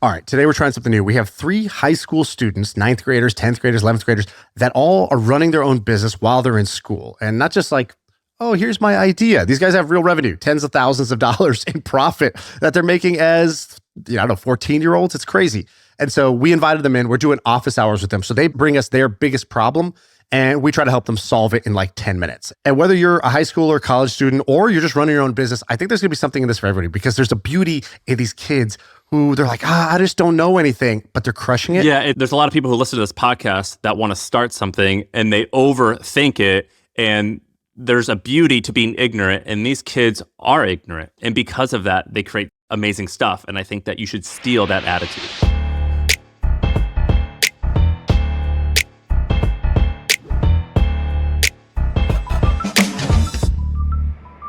All right, today we're trying something new. We have 3 high school students, 9th graders, 10th graders, 11th graders, that all are running their own business while they're in school. And not just like, oh, here's my idea. These guys have real revenue, tens of thousands of dollars in profit that they're making as, I don't know, 14-year-olds. It's crazy. And so we invited them in. We're doing office hours with them. So they bring us their biggest problem, and we try to help them solve it in like 10 minutes. And whether you're a high school or college student, or you're just running your own business, I think there's going to be something in this for everybody, because there's a beauty in these kids who they're like, I just don't know anything, but they're crushing it. Yeah, there's a lot of people who listen to this podcast that want to start something and they overthink it. And there's a beauty to being ignorant. And these kids are ignorant. And because of that, they create amazing stuff. And I think that you should steal that attitude.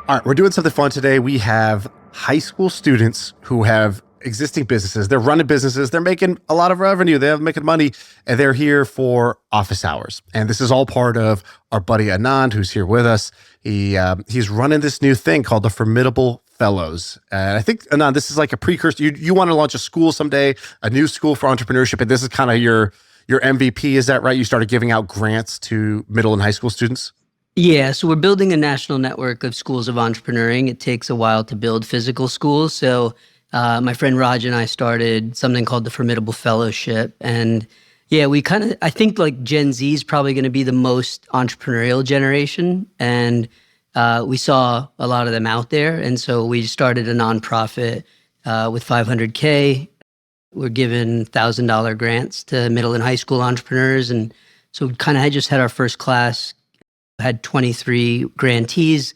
All right, we're doing something fun today. We have high school students who have existing businesses. They're running businesses. They're making a lot of revenue. They're making money, and they're here for office hours. And this is all part of our buddy Anand, who's here with us. He's running this new thing called the Formidable Fellows. And I think, Anand, this is like a precursor. You want to launch a school someday, a new school for entrepreneurship, and this is kind of your MVP. Is that right? You started giving out grants to middle and high school students? Yeah, so we're building a national network of schools of entrepreneuring. It takes a while to build physical schools. So my friend Raj and I started something called the Formidable Fellowship. And yeah, I think like Gen Z is probably going to be the most entrepreneurial generation. And we saw a lot of them out there. And so we started a nonprofit with $500K. We're giving $1,000 grants to middle and high school entrepreneurs. And so we kind of just had our first class, had 23 grantees.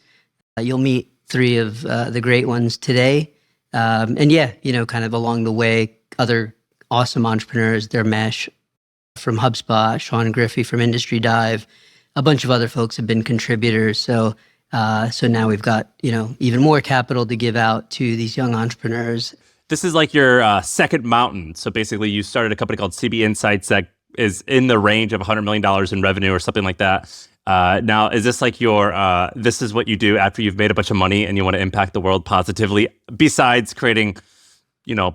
You'll meet 3 of the great ones today. And yeah, kind of along the way, other awesome entrepreneurs, Desormeaux from HubSpot, Shaan Griffey from Industry Dive, a bunch of other folks have been contributors. So now we've got, even more capital to give out to these young entrepreneurs. This is like your second mountain. So basically you started a company called CB Insights that is in the range of $100 million in revenue or something like that. Now, is this like this is what you do after you've made a bunch of money and you want to impact the world positively, besides creating,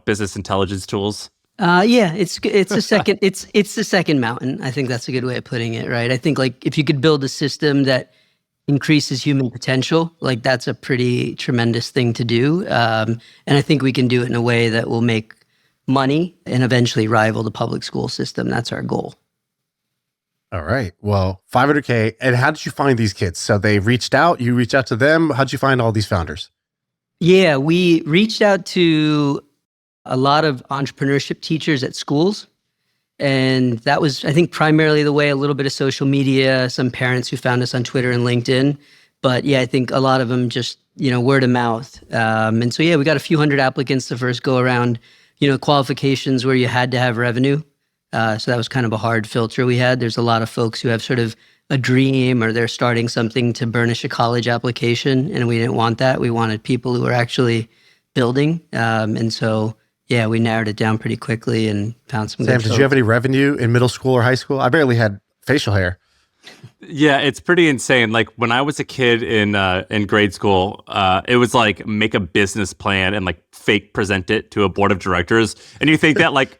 business intelligence tools? Yeah, it's the second, it's the second mountain. I think that's a good way of putting it, right? I think like if you could build a system that increases human potential, like that's a pretty tremendous thing to do. And I think we can do it in a way that will make money and eventually rival the public school system. That's our goal. All right. Well, $500K. And how did you find these kids? So they reached out, you reached out to them. How'd you find all these founders? Yeah, we reached out to a lot of entrepreneurship teachers at schools. And that was, I think, primarily the way, a little bit of social media, some parents who found us on Twitter and LinkedIn. But yeah, I think a lot of them just, word of mouth. And so, yeah, we got a few hundred applicants the first go around, qualifications where you had to have revenue. So that was kind of a hard filter we had. There's a lot of folks who have sort of a dream or they're starting something to burnish a college application, and we didn't want that. We wanted people who are actually building. And so, yeah, we narrowed it down pretty quickly and found some Sam, good did folks. you have any revenue in middle school or high school? I barely had facial hair. Yeah, it's pretty insane. Like when I was a kid in grade school, it was like make a business plan and like fake present it to a board of directors. And you think that like,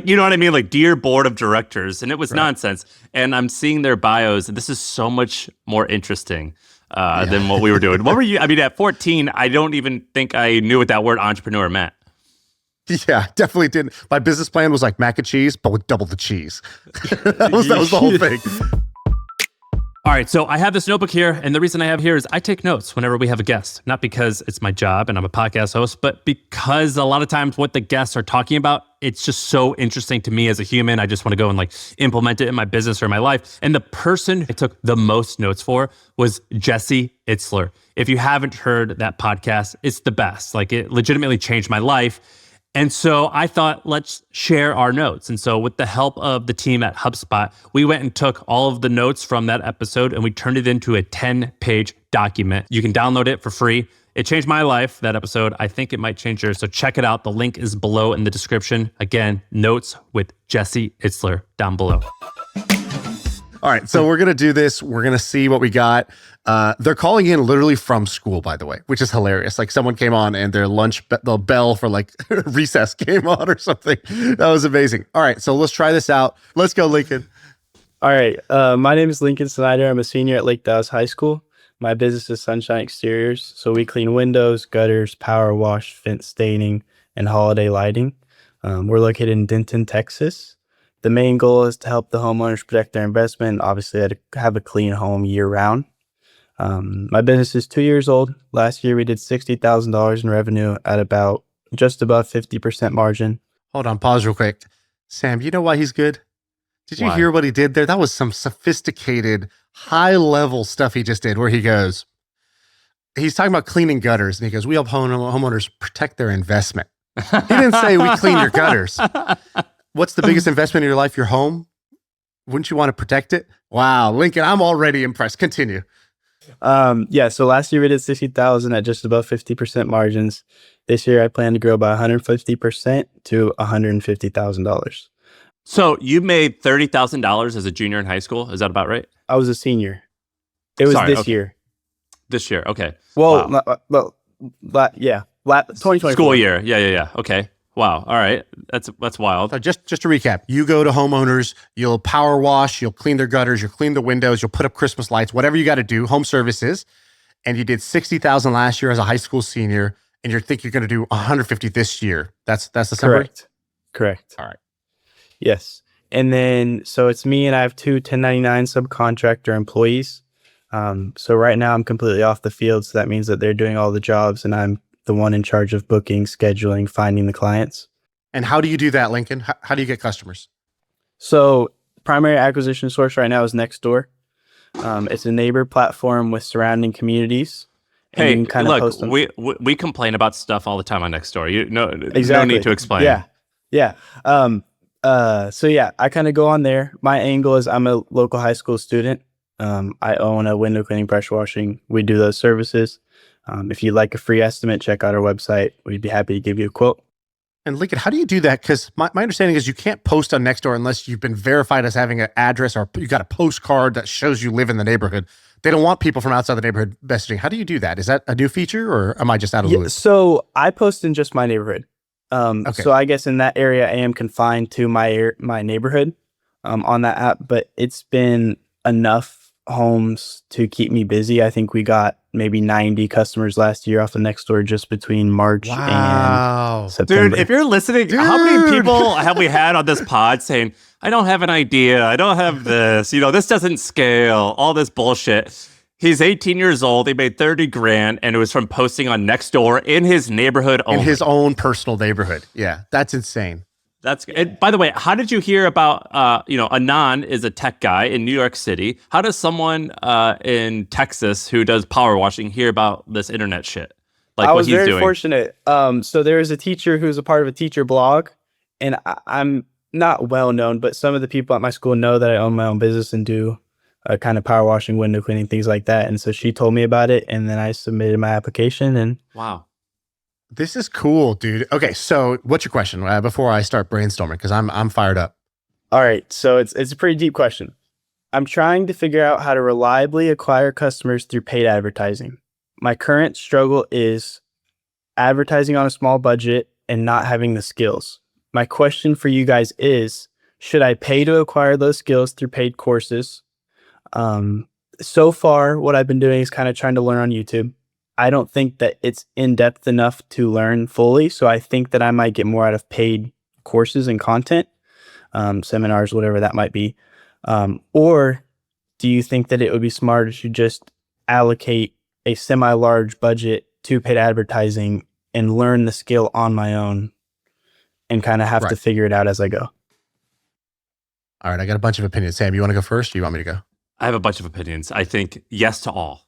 you know what I mean? Like, dear board of directors. And it was nonsense. And I'm seeing their bios, and this is so much more interesting than what we were doing. What were you? I mean, at 14, I don't even think I knew what that word entrepreneur meant. Yeah, definitely didn't. My business plan was like mac and cheese, but with double the cheese. that was the whole thing. All right, so I have this notebook here, and the reason I have here is I take notes whenever we have a guest, not because it's my job and I'm a podcast host, but because a lot of times what the guests are talking about, it's just so interesting to me as a human. I just want to go and like implement it in my business or my life. And the person I took the most notes for was Jesse Itzler. If you haven't heard that podcast, it's the best. Like it legitimately changed my life. And so I thought, let's share our notes. And so with the help of the team at HubSpot, we went and took all of the notes from that episode and we turned it into a 10-page document. You can download it for free. It changed my life, that episode. I think it might change yours. So check it out. The link is below in the description. Again, notes with Jesse Itzler down below. All right, so we're gonna do this. We're gonna see what we got. They're calling in literally from school, by the way, which is hilarious. Like someone came on and their the bell for like recess came on or something. That was amazing. All right, so let's try this out. Let's go, Lincoln. All right. My name is Lincoln Snyder. I'm a senior at Lake Dallas High School. My business is Sunshine Exteriors. So we clean windows, gutters, power wash, fence staining, and holiday lighting. We're located in Denton, Texas. The main goal is to help the homeowners protect their investment. Obviously, to have a clean home year round. My business is 2 years old. Last year, we did $60,000 in revenue at about just above 50% margin. Hold on, pause real quick. Sam, you know why he's good? Did you Why? hear what he did there? That was some sophisticated, high-level stuff he just did where he goes, he's talking about cleaning gutters, and he goes, we help homeowners protect their investment. He didn't say we clean your gutters. What's the biggest investment in your life? Your home? Wouldn't you want to protect it? Wow, Lincoln, I'm already impressed. Continue. So last year we did 60,000 at just above 50% margins. This year I plan to grow by 150% to $150,000. So you made $30,000 as a junior in high school. Is that about right? I was a senior. It was Sorry, this okay. year. This year. Okay. Well, Wow. 2020. School year. Yeah. Okay. Wow. All right. That's wild. So just to recap, you go to homeowners, you'll power wash, you'll clean their gutters, you'll clean the windows, you'll put up Christmas lights, whatever you got to do, home services. And you did 60,000 last year as a high school senior, and you think you're going to do 150 this year. That's the summary? Correct. All right. Yes. And then, so it's me and I have two 1099 subcontractor employees. So right now I'm completely off the field. So that means that they're doing all the jobs and I'm the one in charge of booking, scheduling, finding the clients. And how do you do that, Lincoln? How do you get customers? So primary acquisition source right now is Nextdoor. It's a neighbor platform with surrounding communities. And Hey, you can kind of look, post them. we complain about stuff all the time on Nextdoor. No Exactly. need to explain. Yeah. So yeah, I kind of go on there. My angle is I'm a local high school student. I own a window cleaning, pressure washing. We do those services. If you'd like a free estimate, check out our website. We'd be happy to give you a quote. And Lincoln, how do you do that? Because my understanding is you can't post on Nextdoor unless you've been verified as having an address or you got a postcard that shows you live in the neighborhood. They don't want people from outside the neighborhood messaging. How do you do that? Is that a new feature or am I just out of the loop? So I post in just my neighborhood. Okay. So I guess in that area, I am confined to my neighborhood on that app, but it's been enough homes to keep me busy. I think we got maybe 90 customers last year off of Nextdoor just between March and September. Dude, if you're listening, how many people have we had on this pod saying, I don't have an idea, I don't have this, this doesn't scale, all this bullshit. He's 18 years old, he made 30 grand, and it was from posting on Nextdoor in his neighborhood only. In his own personal neighborhood. Yeah, that's insane. And by the way, how did you hear about, Anon is a tech guy in New York City. How does someone in Texas who does power washing hear about this internet shit? Like I what was he's very doing? fortunate. So there is a teacher who's a part of a teacher blog, and I'm not well known, but some of the people at my school know that I own my own business and do kind of power washing, window cleaning, things like that. And so she told me about it, and then I submitted my application. And Wow. This is cool, dude. Okay, so what's your question before I start brainstorming? Because I'm fired up. all right, so it's a pretty deep question. I'm trying to figure out how to reliably acquire customers through paid advertising. My current struggle is advertising on a small budget and not having the skills. My question for you guys is, should I pay to acquire those skills through paid courses? So far, what I've been doing is kind of trying to learn on YouTube. I don't think that it's in-depth enough to learn fully, so I think that I might get more out of paid courses and content, seminars, whatever that might be. Or do you think that it would be smarter to just allocate a semi-large budget to paid advertising and learn the skill on my own and kind of have to figure it out as I go? All right, I got a bunch of opinions. Sam, you want to go first or you want me to go? I have a bunch of opinions. I think yes to all.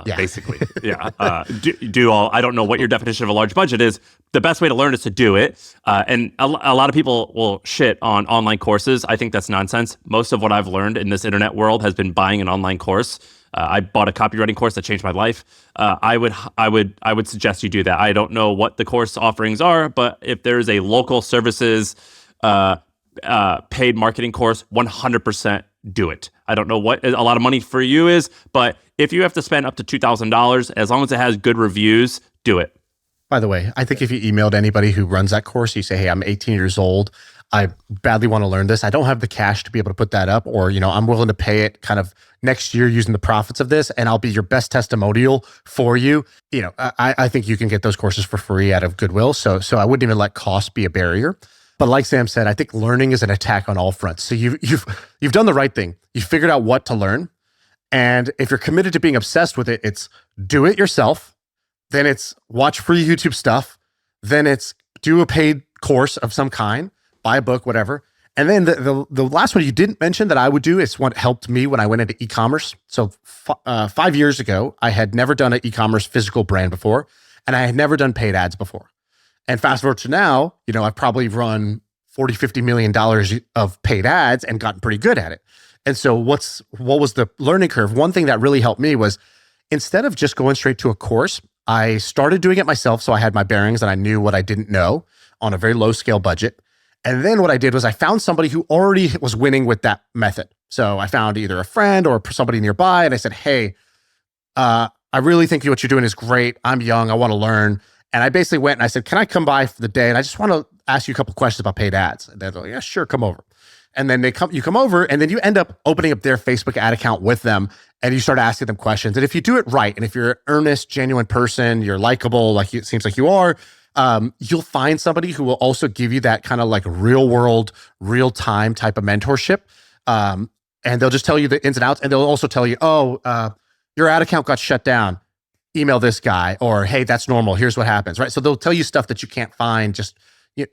Yeah. Basically. Yeah. Do all. I don't know what your definition of a large budget is. The best way to learn is to do it. And a lot of people will shit on online courses. I think that's nonsense. Most of what I've learned in this internet world has been buying an online course. I bought a copywriting course that changed my life. I would suggest you do that. I don't know what the course offerings are, but if there's a local services paid marketing course, 100% do it. I don't know what a lot of money for you is, but if you have to spend up to $2,000, as long as it has good reviews, do it. By the way, I think if you emailed anybody who runs that course, you say, hey, I'm 18 years old. I badly want to learn this. I don't have the cash to be able to put that up, or, I'm willing to pay it kind of next year using the profits of this, and I'll be your best testimonial for you. I think you can get those courses for free out of goodwill. So I wouldn't even let cost be a barrier. But like Sam said, I think learning is an attack on all fronts. So you've done the right thing. You figured out what to learn. And if you're committed to being obsessed with it, it's do it yourself. Then it's watch free YouTube stuff. Then it's do a paid course of some kind, buy a book, whatever. And then the last one you didn't mention that I would do is what helped me when I went into e-commerce. So 5 years ago, I had never done an e-commerce physical brand before, and I had never done paid ads before. And fast forward to now, I've probably run $40-50 million of paid ads and gotten pretty good at it. And so what was the learning curve? One thing that really helped me was instead of just going straight to a course, I started doing it myself. So I had my bearings and I knew what I didn't know on a very low scale budget. And then what I did was I found somebody who already was winning with that method. So I found either a friend or somebody nearby, and I said, hey, I really think what you're doing is great. I'm young. I want to learn. And I basically went and I said, can I come by for the day? And I just want to ask you a couple of questions about paid ads. And they're like, yeah, sure, come over. And then you come over, and then you end up opening up their Facebook ad account with them, and you start asking them questions. And if you do it right, and if you're an earnest, genuine person, you're likable, like it seems like you are, you'll find somebody who will also give you that kind of like real world, real time type of mentorship. And they'll just tell you the ins and outs, and they'll also tell you, your ad account got shut down. Email this guy, or hey, that's normal. Here's what happens, right? So they'll tell you stuff that you can't find just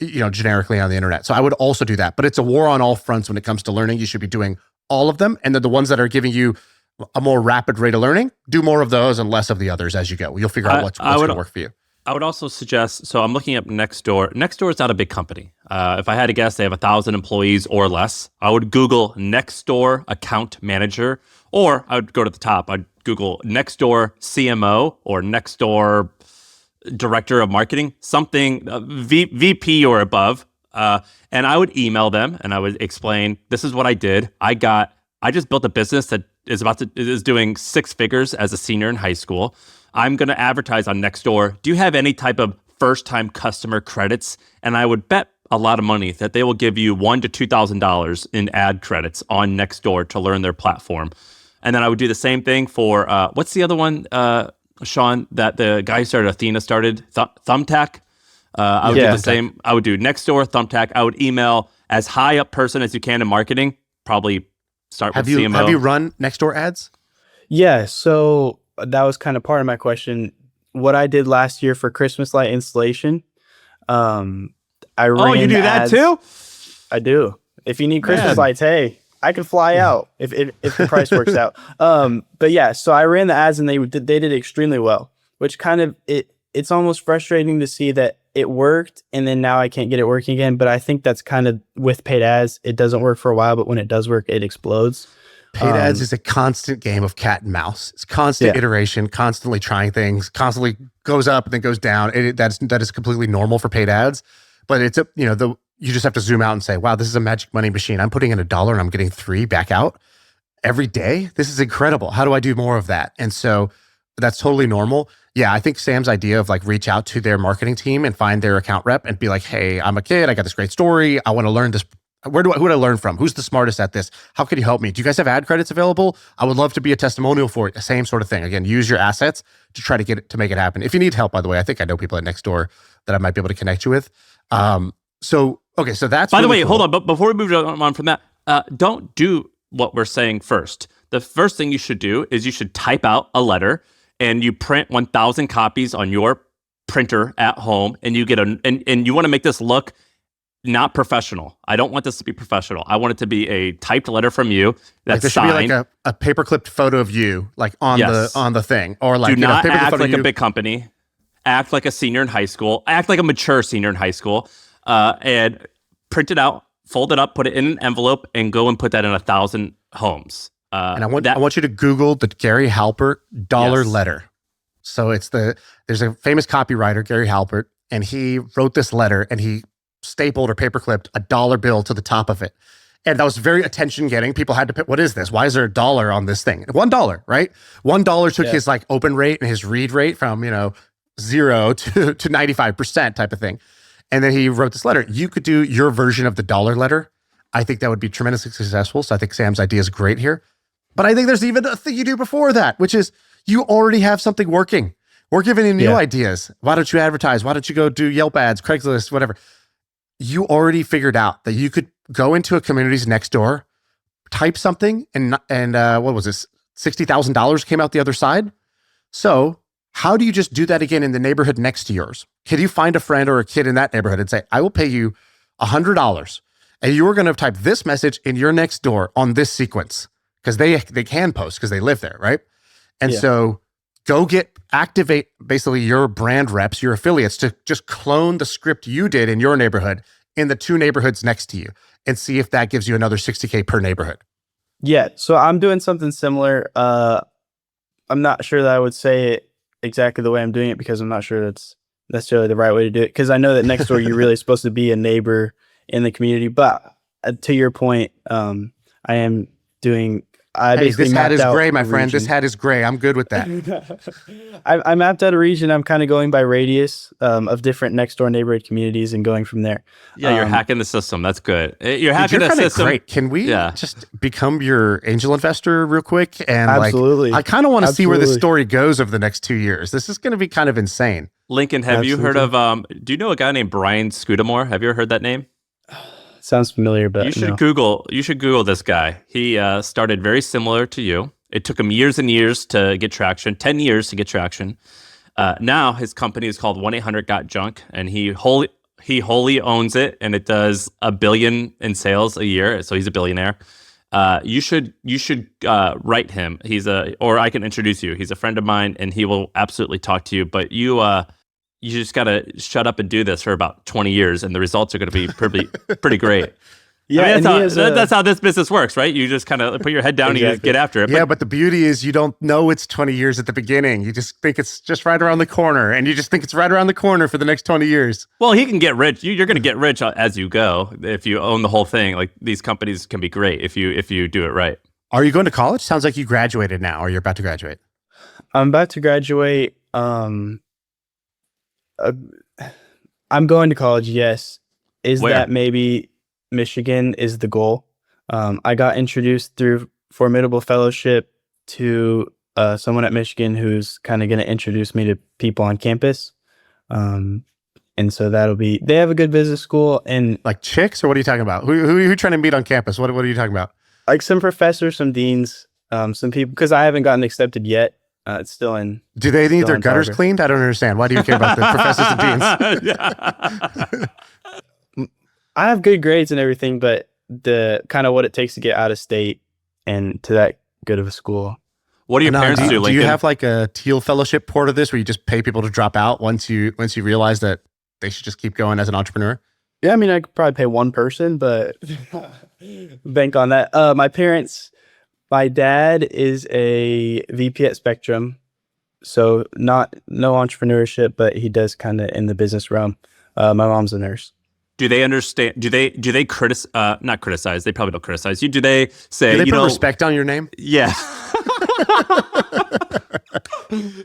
generically on the internet. So I would also do that, but it's a war on all fronts when it comes to learning. You should be doing all of them, and then the ones that are giving you a more rapid rate of learning, do more of those and less of the others as you go. You'll figure out what's going to work for you. I would also suggest, so I'm looking up Nextdoor. Nextdoor is not a big company. If I had to guess, they have 1,000 employees or less. I would Google Nextdoor account manager, or I would go to the top. I'd Google Nextdoor CMO or Nextdoor director of marketing, something VP or above. And I would email them and I would explain, this is what I did. I just built a business that is doing 6 figures as a senior in high school. I'm going to advertise on Nextdoor. Do you have any type of first-time customer credits? And I would bet a lot of money that they will give you $1,000 to $2,000 in ad credits on Nextdoor to learn their platform. And then I would do the same thing for, what's the other one, Shaan, that the guy who started Athena started? Thumbtack? I would do the same. I would do Nextdoor, Thumbtack. I would email as high up person as you can in marketing, probably start with CMO. Have you run Nextdoor ads? Yeah, so that was kind of part of my question. What I did last year for Christmas light installation, I ran you do ads. that too? I do. If you need Christmas lights, hey, I can fly out if the price works out. But yeah, so I ran the ads and they did extremely well, which kind of it's almost frustrating to see that it worked and then now I can't get it working again. But I think that's kind of with paid ads. It doesn't work for a while, but when it does work, it explodes. Paid ads is a constant game of cat and mouse. It's constant iteration, constantly trying things, constantly goes up and then goes down. That is completely normal for paid ads, but it's you just have to zoom out and say, wow, this is a magic money machine. I'm putting in $1 and I'm getting 3 back out every day. This is incredible. How do I do more of that? And so that's totally normal. Yeah, I think Sam's idea of like reach out to their marketing team and find their account rep and be like, hey, I'm a kid. I got this great story. I want to learn this. Who do I learn from? Who's the smartest at this? How can you help me? Do you guys have ad credits available? I would love to be a testimonial for it. The same sort of thing. Again, use your assets to try to make it happen. If you need help, by the way, I think I know people at Nextdoor that I might be able to connect you with. So that's by the way, cool. hold on. But before we move on from that, don't do what we're saying first. The first thing you should do is you should type out a letter and you print 1,000 copies on your printer at home, and you get and you want to make this look not professional. I don't want this to be professional. I want it to be a typed letter from you that's there signed. Should be like a paper-clipped photo of you, like on the thing, or like do not act photo like a big company. Act like a senior in high school. Act like a mature senior in high school, and print it out, fold it up, put it in an envelope, and go and put that in 1,000 homes. And I want you to Google the Gary Halpert dollar letter. So there's a famous copywriter, Gary Halpert, and he wrote this letter and he stapled or paper clipped $1 bill to the top of it. And that was very attention getting. People had to pick, what is this? Why is there $1 on this thing? $1, right? $1 took his like open rate and his read rate from, 0 to 95% type of thing. And then he wrote this letter. You could do your version of the dollar letter. I think that would be tremendously successful. So I think Sam's idea is great here. But I think there's even a thing you do before that, which is you already have something working. We're giving you new ideas. Why don't you advertise? Why don't you go do Yelp ads, Craigslist, whatever? You already figured out that you could go into a community's next door, type something, and what was this? $60,000 came out the other side. So how do you just do that again in the neighborhood next to yours? Can you find a friend or a kid in that neighborhood and say, I will pay you $100 and you are going to type this message in your next door on this sequence? Because they can post because they live there, right? And so go activate basically your brand reps, your affiliates to just clone the script you did in your neighborhood in the 2 neighborhoods next to you and see if that gives you another $60K per neighborhood. Yeah, so I'm doing something similar. I'm not sure that I would say it exactly the way I'm doing it because I'm not sure that's necessarily the right way to do it. Because I know that next door you're really supposed to be a neighbor in the community. But to your point, I am doing. This hat is gray, my friend. This hat is gray. I'm good with that. I mapped out a region. I'm kind of going by radius of different next door neighborhood communities and going from there. Yeah, you're hacking the system. That's good. You're hacking the system. Great. Can we just become your angel investor real quick? And absolutely. I kind of want to see where this story goes over the next 2 years. This is going to be kind of insane. Lincoln, have you heard of? Do you know a guy named Brian Scudamore? Have you ever heard that name? Sounds familiar, but you should Google this guy. He started very similar to you. It took him years and years to get traction, 10 years to get traction. Now his company is called 1-800-GOT-JUNK, and he wholly owns it, and it does $1 billion in sales a year. So he's a billionaire. You should write him. Or I can introduce you. He's a friend of mine, and he will absolutely talk to you. But you just got to shut up and do this for about 20 years, and the results are going to be pretty great. Yeah, I mean, that's how this business works, right? You just kind of put your head down and you just get after it. Yeah, but the beauty is you don't know it's 20 years at the beginning. You just think it's just right around the corner, and you just think it's right around the corner for the next 20 years. Well, he can get rich. You're going to get rich as you go if you own the whole thing. Like, these companies can be great if you do it right. Are you going to college? Sounds like you graduated now, or you're about to graduate. I'm about to graduate. I'm going to college, yes. Where? That maybe Michigan is the goal? I got introduced through Formidable Fellowship to someone at Michigan who's kind of going to introduce me to people on campus. And so they have a good business school. And like chicks, or what are you talking about? Who are you trying to meet on campus? What are you talking about? Like some professors, some deans, some people, because I haven't gotten accepted yet. It's still in. Do they need their gutters cleaned? I don't understand. Why do you care about the professors and deans? I have good grades and everything, but the kind of what it takes to get out of state and to that good of a school. What do your parents do, Lincoln? Do you have like a Teal Fellowship part of this where you just pay people to drop out once you realize that they should just keep going as an entrepreneur? Yeah, I mean, I could probably pay one person, but bank on that. My dad is a VP at Spectrum, so no entrepreneurship, but he does kind of in the business realm. My mom's a nurse. Do they understand? Do they not criticize? They probably don't criticize you. Do they say? Do they put respect on your name? Yeah.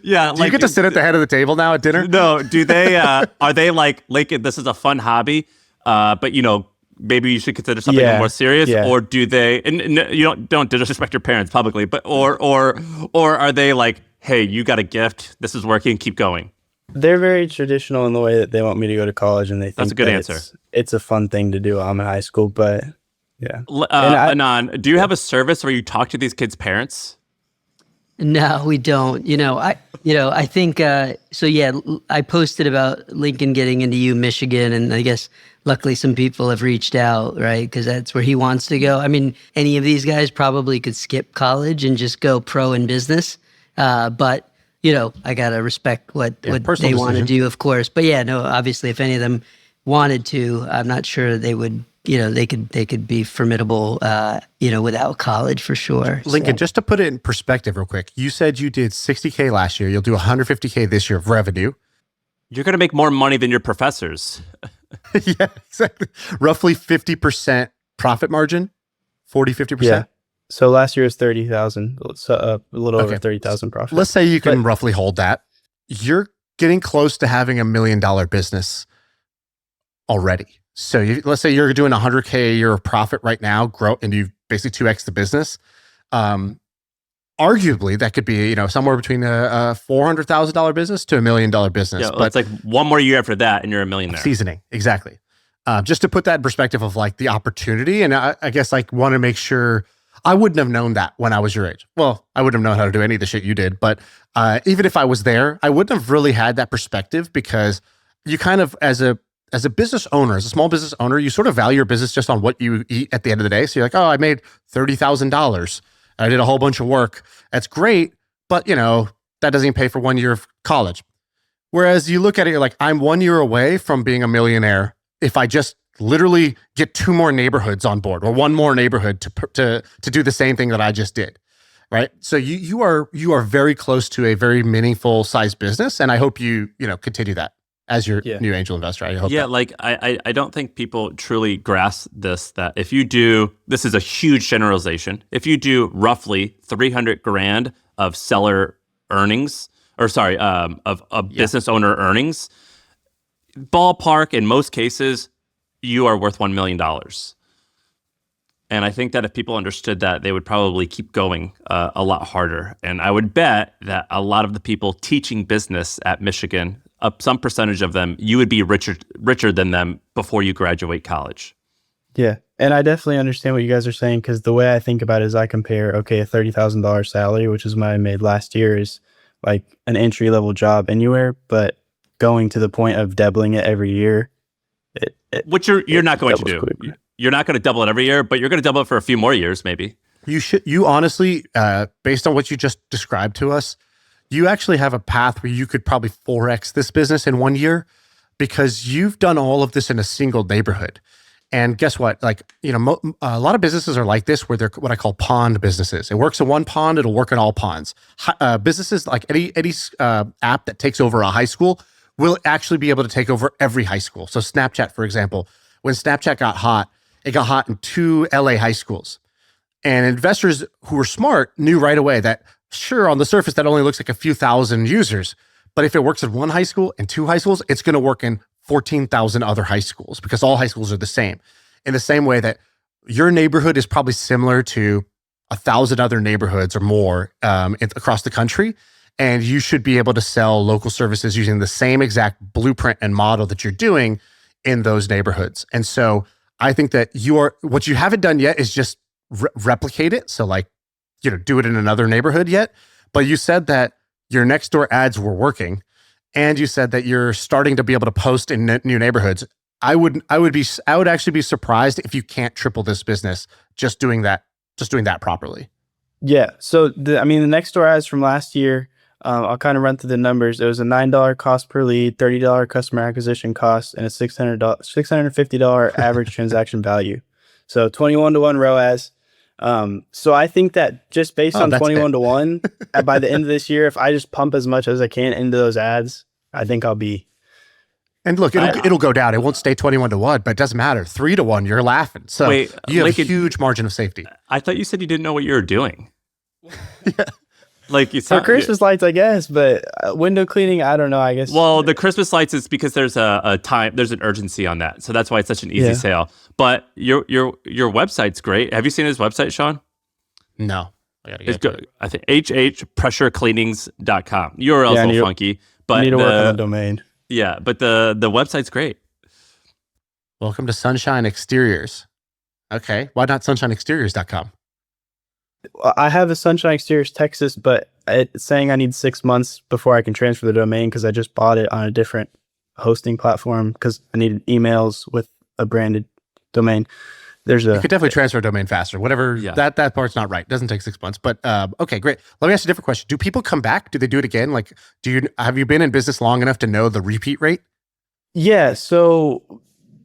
Yeah. Do you get to sit at the head of the table now at dinner? No. Do they? Are they like, Lincoln, this is a fun hobby, but maybe you should consider something more serious, or do they? And you don't disrespect your parents publicly, but or are they like, hey, you got a gift, this is working, keep going? They're very traditional in the way that they want me to go to college, and they think that's a good answer. It's a fun thing to do. I'm in high school, but yeah. Anand, do you have a service where you talk to these kids' parents? No, we don't. I think so. Yeah, I posted about Lincoln getting into Michigan, and I guess luckily some people have reached out, right? Because that's where he wants to go. I mean, any of these guys probably could skip college and just go pro in business, but I gotta respect what they want to do, of course. But yeah, no, obviously, if any of them wanted to, I'm not sure they would. They could be formidable, without college for sure. Lincoln, just to put it in perspective real quick, you said you did $60K last year. You'll do $150K this year of revenue. You're going to make more money than your professors. Yeah, exactly. Roughly 50% profit margin. 40, 50%? Yeah. So last year was 30,000, so a little over Okay. 30,000 profit. Let's say you can roughly hold that. You're getting close to having $1 million business already. So let's say you're doing 100K a year of profit right now, grow, and you basically 2x the business. Arguably, that could be somewhere between a $400,000 business to $1 million business. Yeah, but it's like one more year after that, and you're a millionaire. Seasoning, exactly. Just to put that in perspective of like the opportunity, and I guess like want to make sure. I wouldn't have known that when I was your age. Well, I wouldn't have known how to do any of the shit you did, but even if I was there, I wouldn't have really had that perspective, because you kind of, as a business owner, as a small business owner, you sort of value your business just on what you eat at the end of the day. So you're like, oh, I made $30,000. I did a whole bunch of work. That's great, but that doesn't even pay for 1 year of college. Whereas you look at it, you're like, I'm 1 year away from being a millionaire if I just literally get 2 more neighborhoods on board, or 1 more neighborhood to do the same thing that I just did, right? So you are very close to a very meaningful size business, and I hope you continue that as your new angel investor. I hope. Yeah, that. like I don't think people truly grasp this, that if you do, this is a huge generalization, if you do roughly 300 grand of seller earnings, or sorry, of business owner earnings, ballpark, in most cases, you are worth $1 million. And I think that if people understood that, they would probably keep going a lot harder. And I would bet that a lot of the people teaching business at Michigan, some percentage of them, you would be richer than them before you graduate college. Yeah. And I definitely understand what you guys are saying, because the way I think about it is I compare, a $30,000 salary, which is what I made last year, is like an entry level job anywhere, but going to the point of doubling it every year. Which you're not going to do. Quickly. You're not going to double it every year, but you're going to double it for a few more years, maybe. You honestly, based on what you just described to us, you actually have a path where you could probably 4x this business in 1 year, because you've done all of this in a single neighborhood. And guess what? Like, a lot of businesses are like this, where they're what I call pond businesses. It works in one pond, it'll work in all ponds. Businesses like any app that takes over a high school will actually be able to take over every high school. So Snapchat, for example, when Snapchat got hot, it got hot in 2 LA high schools. And investors who were smart knew right away that, sure, on the surface, that only looks like a few thousand users. But if it works in 1 high school and 2 high schools, it's going to work in 14,000 other high schools, because all high schools are the same. In the same way that your neighborhood is probably similar to 1,000 other neighborhoods or more across the country. And you should be able to sell local services using the same exact blueprint and model that you're doing in those neighborhoods. And so I think that what you haven't done yet is just replicate it. So like, do it in another neighborhood yet. But you said that your next door ads were working, and you said that you're starting to be able to post in new neighborhoods. I would actually be surprised if you can't triple this business just doing that properly. Yeah. So the next door ads from last year, I'll kind of run through the numbers. It was a $9 cost per lead, $30 customer acquisition cost, and a $650 average transaction value. So 21 to 1 ROAS. So I think that just based on 21 to 1, by the end of this year, if I just pump as much as I can into those ads, I think I'll be. And look, it'll go down. It won't stay 21 to 1, but it doesn't matter. 3 to 1, you're laughing. So you have a huge margin of safety. I thought you said you didn't know what you were doing. Yeah. Like you for Christmas lights, I guess, but window cleaning, I don't know. I guess. Well, the Christmas lights is because there's there's an urgency on that, so that's why it's such an easy sale. But your website's great. Have you seen his website, Shaan? No, it's good. I think hhpressurecleanings.com. URL's a little funky, but need to work on the domain. Yeah, but the website's great. Welcome to Sunshine Exteriors. Okay, why not sunshineexteriors.com? I have a Sunshine Exteriors Texas, but it's saying I need 6 months before I can transfer the domain, because I just bought it on a different hosting platform because I needed emails with a branded domain. You could definitely transfer a domain faster. Whatever, that part's not right. It doesn't take 6 months. But okay, great. Let me ask you a different question. Do people come back? Do they do it again? Like, have you been in business long enough to know the repeat rate? Yeah, so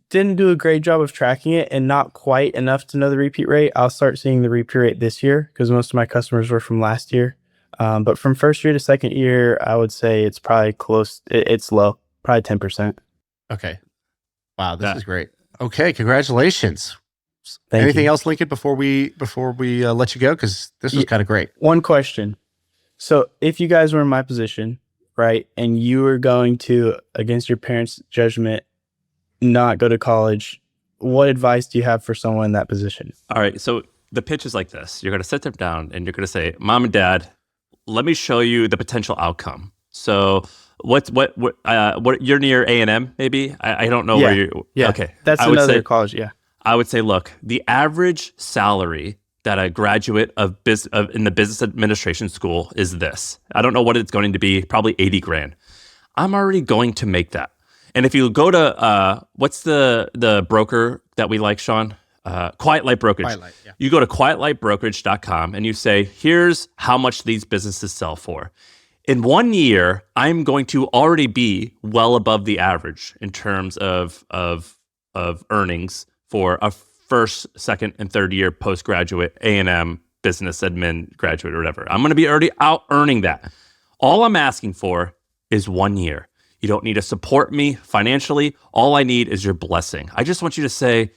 didn't do a great job of tracking it, and not quite enough to know the repeat rate. I'll start seeing the repeat rate this year because most of my customers were from last year. But from first year to second year, I would say it's probably close. It's low, probably 10%. Okay. Wow, this is great. Okay, congratulations. Thank Anything you. else, Lincoln, before we let you go? Because this was kind of great. One question. So if you guys were in my position, right, and you were going to, against your parents' judgment, not go to college, what advice do you have for someone in that position? All right. So the pitch is like this. You're going to sit them down and you're going to say, Mom and Dad, let me show you the potential outcome. So what you're near A&M maybe? I don't know where you. Yeah. Okay. That's I would another say, college. Yeah. I would say, look, the average salary that a graduate in the business administration school is this. I don't know what it's going to be, probably 80 grand. I'm already going to make that. And if you go to, what's the broker that we like, Shaan? Quiet Light Brokerage. Quiet Light, yeah. You go to quietlightbrokerage.com and you say, here's how much these businesses sell for. In 1 year, I'm going to already be well above the average in terms of earnings for a first, second, and third year postgraduate A&M business admin graduate or whatever. I'm going to be already out earning that. All I'm asking for is 1 year. You don't need to support me financially. All I need is your blessing. I just want you to say,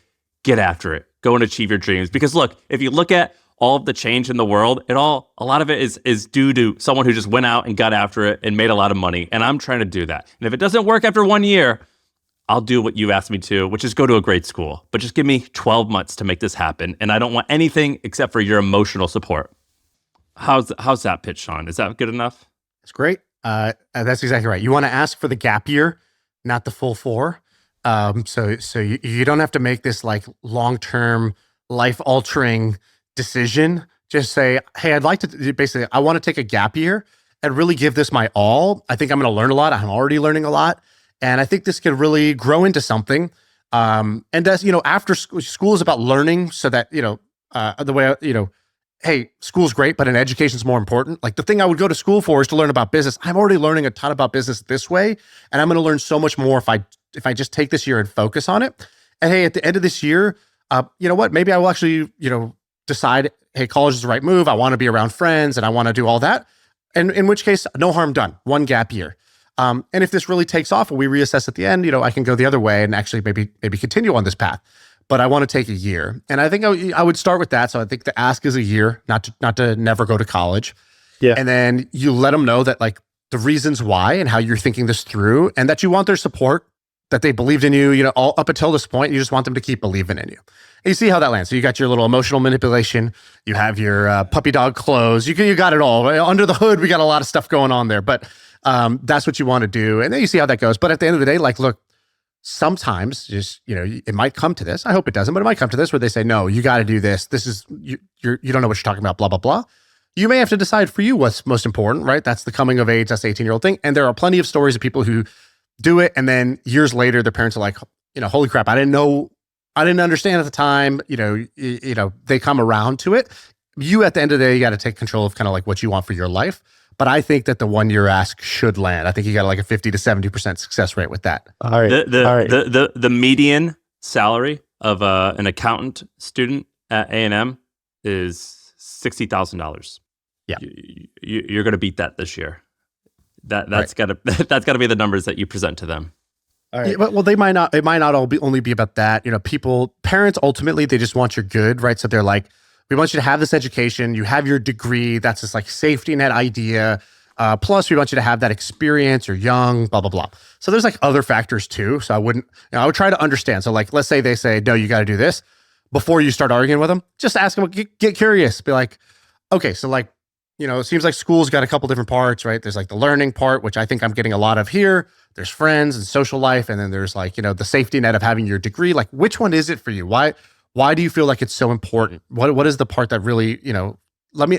get after it. Go and achieve your dreams. Because look, if you look at all of the change in the world, a lot of it is due to someone who just went out and got after it and made a lot of money. And I'm trying to do that. And if it doesn't work after 1 year, I'll do what you asked me to, which is go to a great school. But just give me 12 months to make this happen. And I don't want anything except for your emotional support. How's that pitch, Shaan? Is that good enough? It's great. That's exactly right. You want to ask for the gap year, not the full 4. So you don't have to make this like long-term, life-altering decision. Just say, hey, I'd like to basically, I want to take a gap year and really give this my all. I think I'm going to learn a lot. I'm already learning a lot. And I think this could really grow into something. And as after school is about learning so that, the way, hey, school's great, but an education's more important. Like the thing I would go to school for is to learn about business. I'm already learning a ton about business this way. And I'm going to learn so much more if I just take this year and focus on it. And hey, at the end of this year, you know what? Maybe I will actually, decide, hey, college is the right move. I want to be around friends and I want to do all that. And in which case, no harm done. 1 gap year. And if this really takes off and we reassess at the end, I can go the other way and actually maybe continue on this path. But I want to take a year. And I think I would start with that. So I think the ask is a year, not to never go to college. Yeah. And then you let them know that like the reasons why and how you're thinking this through and that you want their support, that they believed in you, all up until this point, you just want them to keep believing in you. And you see how that lands. So you got your little emotional manipulation. You have your puppy dog clothes. You got it all. Under the hood, we got a lot of stuff going on there. But that's what you want to do. And then you see how that goes. But at the end of the day, like, look, sometimes just, it might come to this. I hope it doesn't, but it might come to this where they say, no, you got to do this. This is, you don't know what you're talking about, blah, blah, blah. You may have to decide for you what's most important, right? That's the coming of age, that's the 18-year-old thing. And there are plenty of stories of people who do it. And then years later, their parents are like, holy crap, I didn't understand at the time, they come around to it. You, at the end of the day, you got to take control of kind of like what you want for your life. But I think that the 1 year ask should land. I think you got like a 50 to 70% success rate with that. All right. The median salary of an accountant student at A&M is $60,000. Yeah. You're going to beat that this year. That's got to be the numbers that you present to them. All right. Yeah, well, it might not only be about that. Parents ultimately, they just want your good, right? So they're like, we want you to have this education. You have your degree. That's this like safety net idea. Plus, we want you to have that experience. You're young, blah, blah, blah. So there's like other factors too. So I would try to understand. So like, let's say they say, no, you got to do this. Before you start arguing with them, just ask them, get curious. Be like, okay, so like, it seems like school's got a couple different parts, right? There's like the learning part, which I think I'm getting a lot of here. There's friends and social life. And then there's like, the safety net of having your degree. Like, which one is it for you? Why do you feel like it's so important? What is the part that really,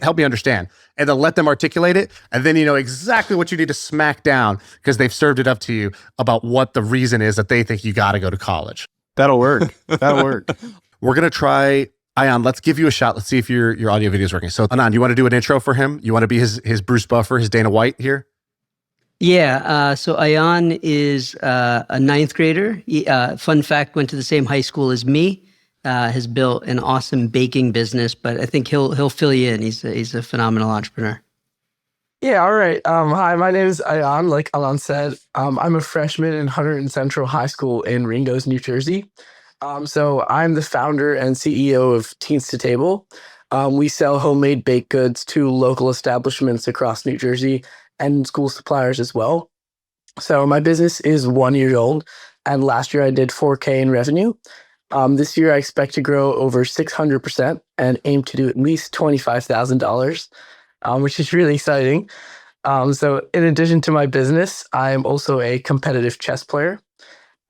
help me understand, and then let them articulate it. And then you know exactly what you need to smack down because they've served it up to you about what the reason is that they think you got to go to college. That'll work. That'll work. We're going to try, Ayan, let's give you a shot. Let's see if your audio video is working. So Anan, you want to do an intro for him? You want to be his Bruce Buffer, his Dana White here? Yeah. So Ayan is a ninth grader. Fun fact, went to the same high school as me. Has built an awesome baking business, but I think he'll fill you in. He's a phenomenal entrepreneur. Yeah, all right. Hi, my name is Ayan. Like Alan said, I'm a freshman in Hunterdon Central High School in Ringgoes, New Jersey. So I'm the founder and CEO of Teens to Table. We sell homemade baked goods to local establishments across New Jersey and school suppliers as well. So my business is 1 year old, and last year I did 4K in revenue. This year I expect to grow over 600% and aim to do at least $25,000, which is really exciting. So in addition to my business, I'm also a competitive chess player.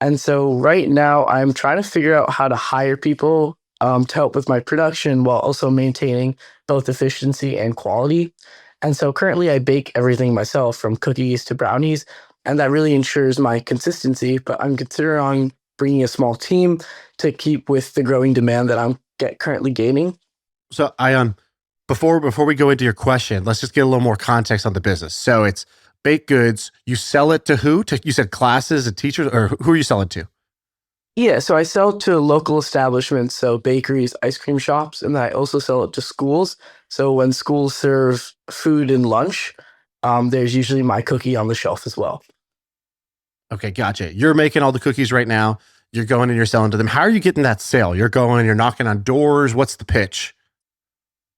And so right now I'm trying to figure out how to hire people to help with my production while also maintaining both efficiency and quality. And so currently I bake everything myself from cookies to brownies, and that really ensures my consistency. But I'm considering bringing a small team to keep with the growing demand that I'm currently gaining. So, Ion, before we go into your question, let's just get a little more context on the business. So it's baked goods. You sell it to who? You said classes and teachers, or who are you selling to? Yeah, so I sell to local establishments, so bakeries, ice cream shops, and I also sell it to schools. So when schools serve food and lunch, there's usually my cookie on the shelf as well. Okay, gotcha. You're making all the cookies right now. You're going and you're selling to them. How are you getting that sale? You're going, you're knocking on doors. What's the pitch?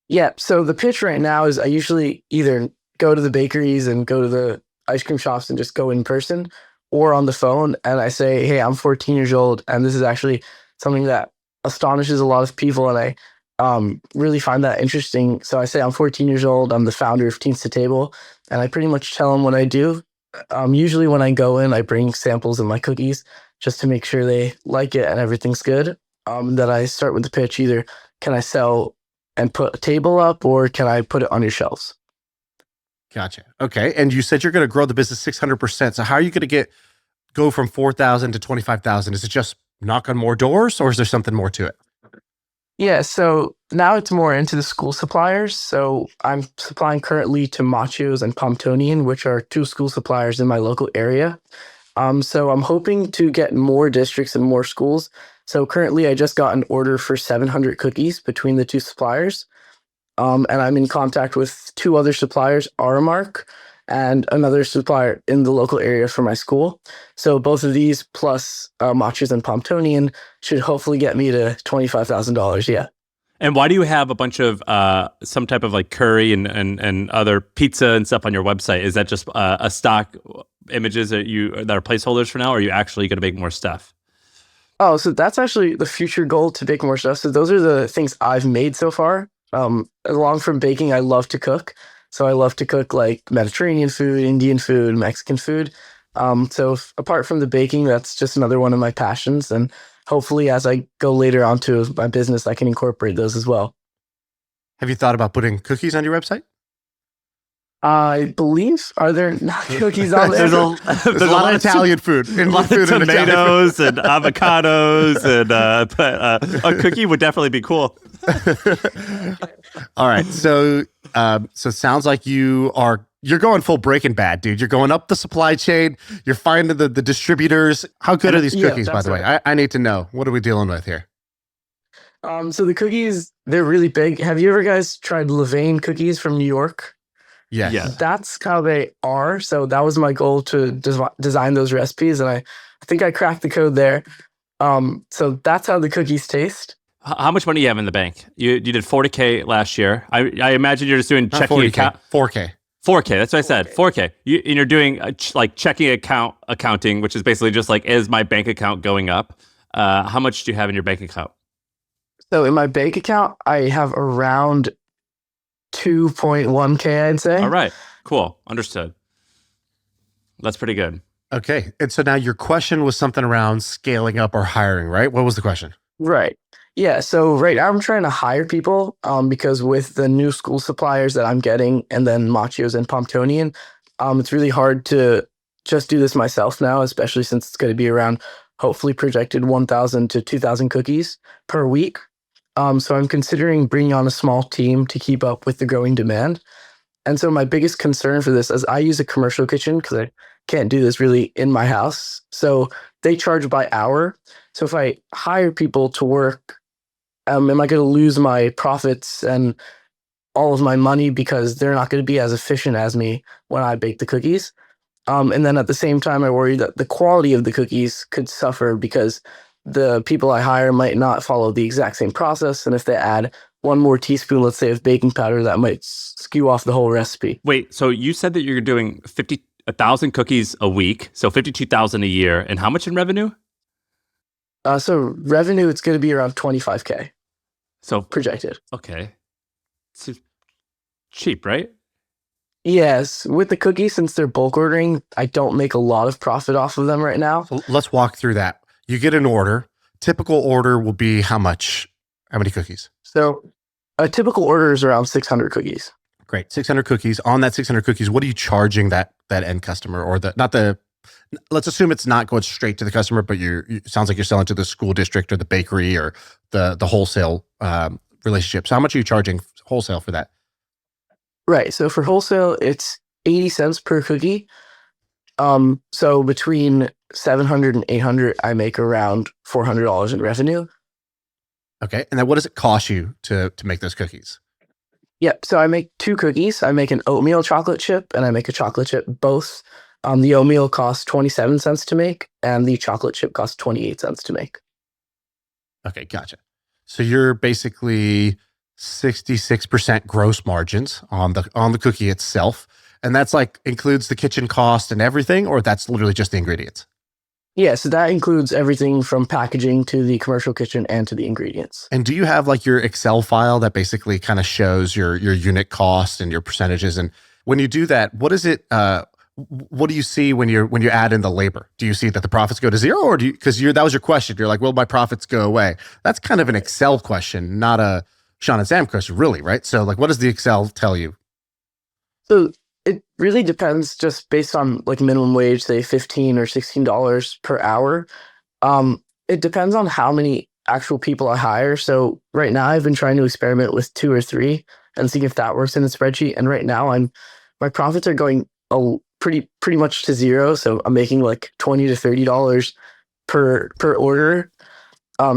Yeah, so the pitch right now is I usually either go to the bakeries and go to the ice cream shops and just go in person, or on the phone, and I say, hey, I'm 14 years old, and this is actually something that astonishes a lot of people, and I really find that interesting. So I say I'm 14 years old, I'm the founder of Teens to Table, and I pretty much tell them what I do. Usually when I go in, I bring samples of my cookies just to make sure they like it and everything's good. That I start with the pitch, either can I sell and put a table up, or can I put it on your shelves? Gotcha. Okay. And you said you're going to grow the business 600%. So how are you going to go from 4,000 to 25,000? Is it just knock on more doors, or is there something more to it? Yeah, so now it's more into the school suppliers. So I'm supplying currently to Machos and Pomptonian, which are two school suppliers in my local area. So I'm hoping to get more districts and more schools. So currently I just got an order for 700 cookies between the two suppliers. And I'm in contact with two other suppliers, Aramark and another supplier in the local area for my school. So both of these plus Machos and Pomptonian should hopefully get me to $25,000. Yeah. And why do you have a bunch of some type of like curry and other pizza and stuff on your website? Is that just a stock images that are placeholders for now, or are you actually going to make more stuff? Oh, so that's actually the future goal, to bake more stuff. So those are the things I've made so far. Along from baking, I love to cook. So I love to cook like Mediterranean food, Indian food, Mexican food. Apart from the baking, that's just another one of my passions. And hopefully as I go later onto my business, I can incorporate those as well. Have you thought about putting cookies on your website? I believe, are there not cookies on there? There's a lot of Italian food. A lot of tomatoes and avocados, and but a cookie would definitely be cool. All right. So it sounds like you're going full Breaking Bad, dude. You're going up the supply chain. You're finding the distributors. How good are these cookies, by the way? I need to know. What are we dealing with here? So the cookies, they're really big. Have you ever guys tried Levain cookies from New York? Yes. Yeah. That's how they are. So that was my goal, to design those recipes, and I think I cracked the code there. So that's how the cookies taste. How much money do you have in the bank? You did 40K last year. I imagine you're just doing checking account. 4K. 4K. That's what I said. 4K. And you're doing like checking account accounting, which is basically just like, is my bank account going up? How much do you have in your bank account? So in my bank account, I have around 2.1K, I'd say. All right. Cool. Understood. That's pretty good. Okay. And so now your question was something around scaling up or hiring, right? What was the question? Right. Yeah. So right now I'm trying to hire people because with the new school suppliers that I'm getting, and then Machos and Pomptonian, it's really hard to just do this myself now, especially since it's going to be around, hopefully projected 1,000 to 2,000 cookies per week. So I'm considering bringing on a small team to keep up with the growing demand. And so my biggest concern for this is I use a commercial kitchen because I can't do this really in my house. So they charge by hour. So if I hire people to work, am I going to lose my profits and all of my money because they're not going to be as efficient as me when I bake the cookies? And then at the same time, I worry that the quality of the cookies could suffer because the people I hire might not follow the exact same process. And if they add one more teaspoon, let's say, of baking powder, that might skew off the whole recipe. Wait, so you said that you're doing 1,000 cookies a week, so 52,000 a year, and how much in revenue? So revenue, it's going to be around 25K So projected. okay, it's cheap, right? Yes, with the cookies, since they're bulk ordering, I don't make a lot of profit off of them right now. So let's walk through that. You get an order. Typical order will be how much? How many cookies? So a typical order is around 600 cookies. Great. 600 cookies. On that 600 cookies, what are you charging that end customer, or let's assume it's not going straight to the customer, but it sounds like you're selling to the school district or the bakery or the wholesale relationship. So how much are you charging wholesale for that? Right. So for wholesale, it's 80 cents per cookie. So between 700 and 800, I make around $400 in revenue. Okay. And then what does it cost you to make those cookies? Yep. So I make 2 cookies. I make an oatmeal chocolate chip and I make a chocolate chip. Both. The oatmeal costs 27 cents to make and the chocolate chip costs 28 cents to make. Okay. Gotcha. So you're basically 66% gross margins on the cookie itself. And that's like includes the kitchen cost and everything, or that's literally just the ingredients? Yeah, so that includes everything from packaging to the commercial kitchen and to the ingredients. And do you have like your Excel file that basically kind of shows your unit cost and your percentages? And when you do that, what is it? What do you see when you add in the labor? Do you see that the profits go to zero, or because that was your question? You're like, well, my profits go away. That's kind of an Excel question, not a Shaan and Sam question, really, right? So, like, what does the Excel tell you? So it really depends, just based on like minimum wage, say $15 or $16 per hour. It depends on how many actual people I hire. So right now I've been trying to experiment with 2 or 3 and see if that works in the spreadsheet. And right now my profits are going pretty much to zero. So I'm making like $20 to $30 per order.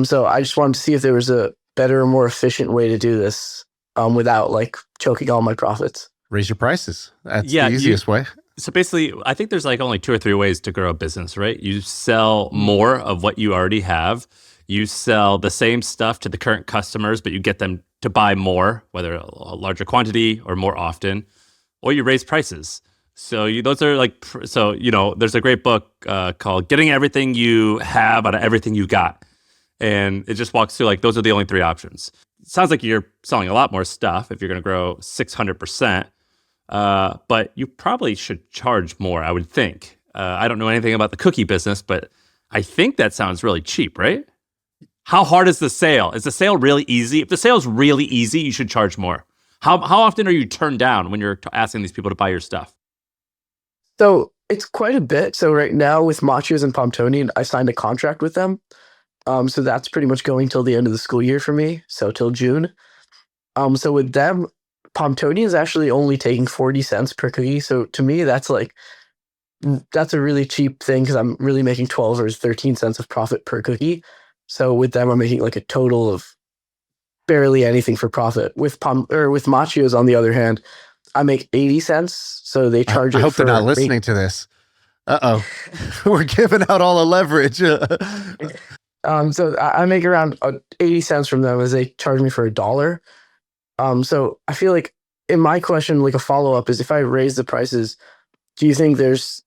So I just wanted to see if there was a better or more efficient way to do this without like choking all my profits. Raise your prices. That's the easiest way. So basically, I think there's like only 2 or 3 ways to grow a business, right? You sell more of what you already have. You sell the same stuff to the current customers, but you get them to buy more, whether a larger quantity or more often, or you raise prices. So those are like, there's a great book called Getting Everything You Have Out of Everything You Got. And it just walks through like, those are the only 3 options. It sounds like you're selling a lot more stuff if you're going to grow 600%. But you probably should charge more, I would think. I don't know anything about the cookie business, but I think that sounds really cheap, right? How hard is the sale? Is the sale really easy? If the sale's really easy, you should charge more. How often are you turned down when you're asking these people to buy your stuff? So it's quite a bit. So right now with Machos and Pomptonian, I signed a contract with them. So that's pretty much going till the end of the school year for me. So till June. So with them, Pomptonian is actually only taking 40 cents per cookie. So to me, that's a really cheap thing because I'm really making 12 or 13 cents of profit per cookie. So with them, I'm making like a total of barely anything for profit. With Machos, on the other hand, I make 80 cents. So they charge I hope they're not listening to this. Uh-oh. We're giving out all the leverage. So I make around 80 cents from them as they charge me for $1. So I feel like in my question, like a follow-up is if I raise the prices, do you think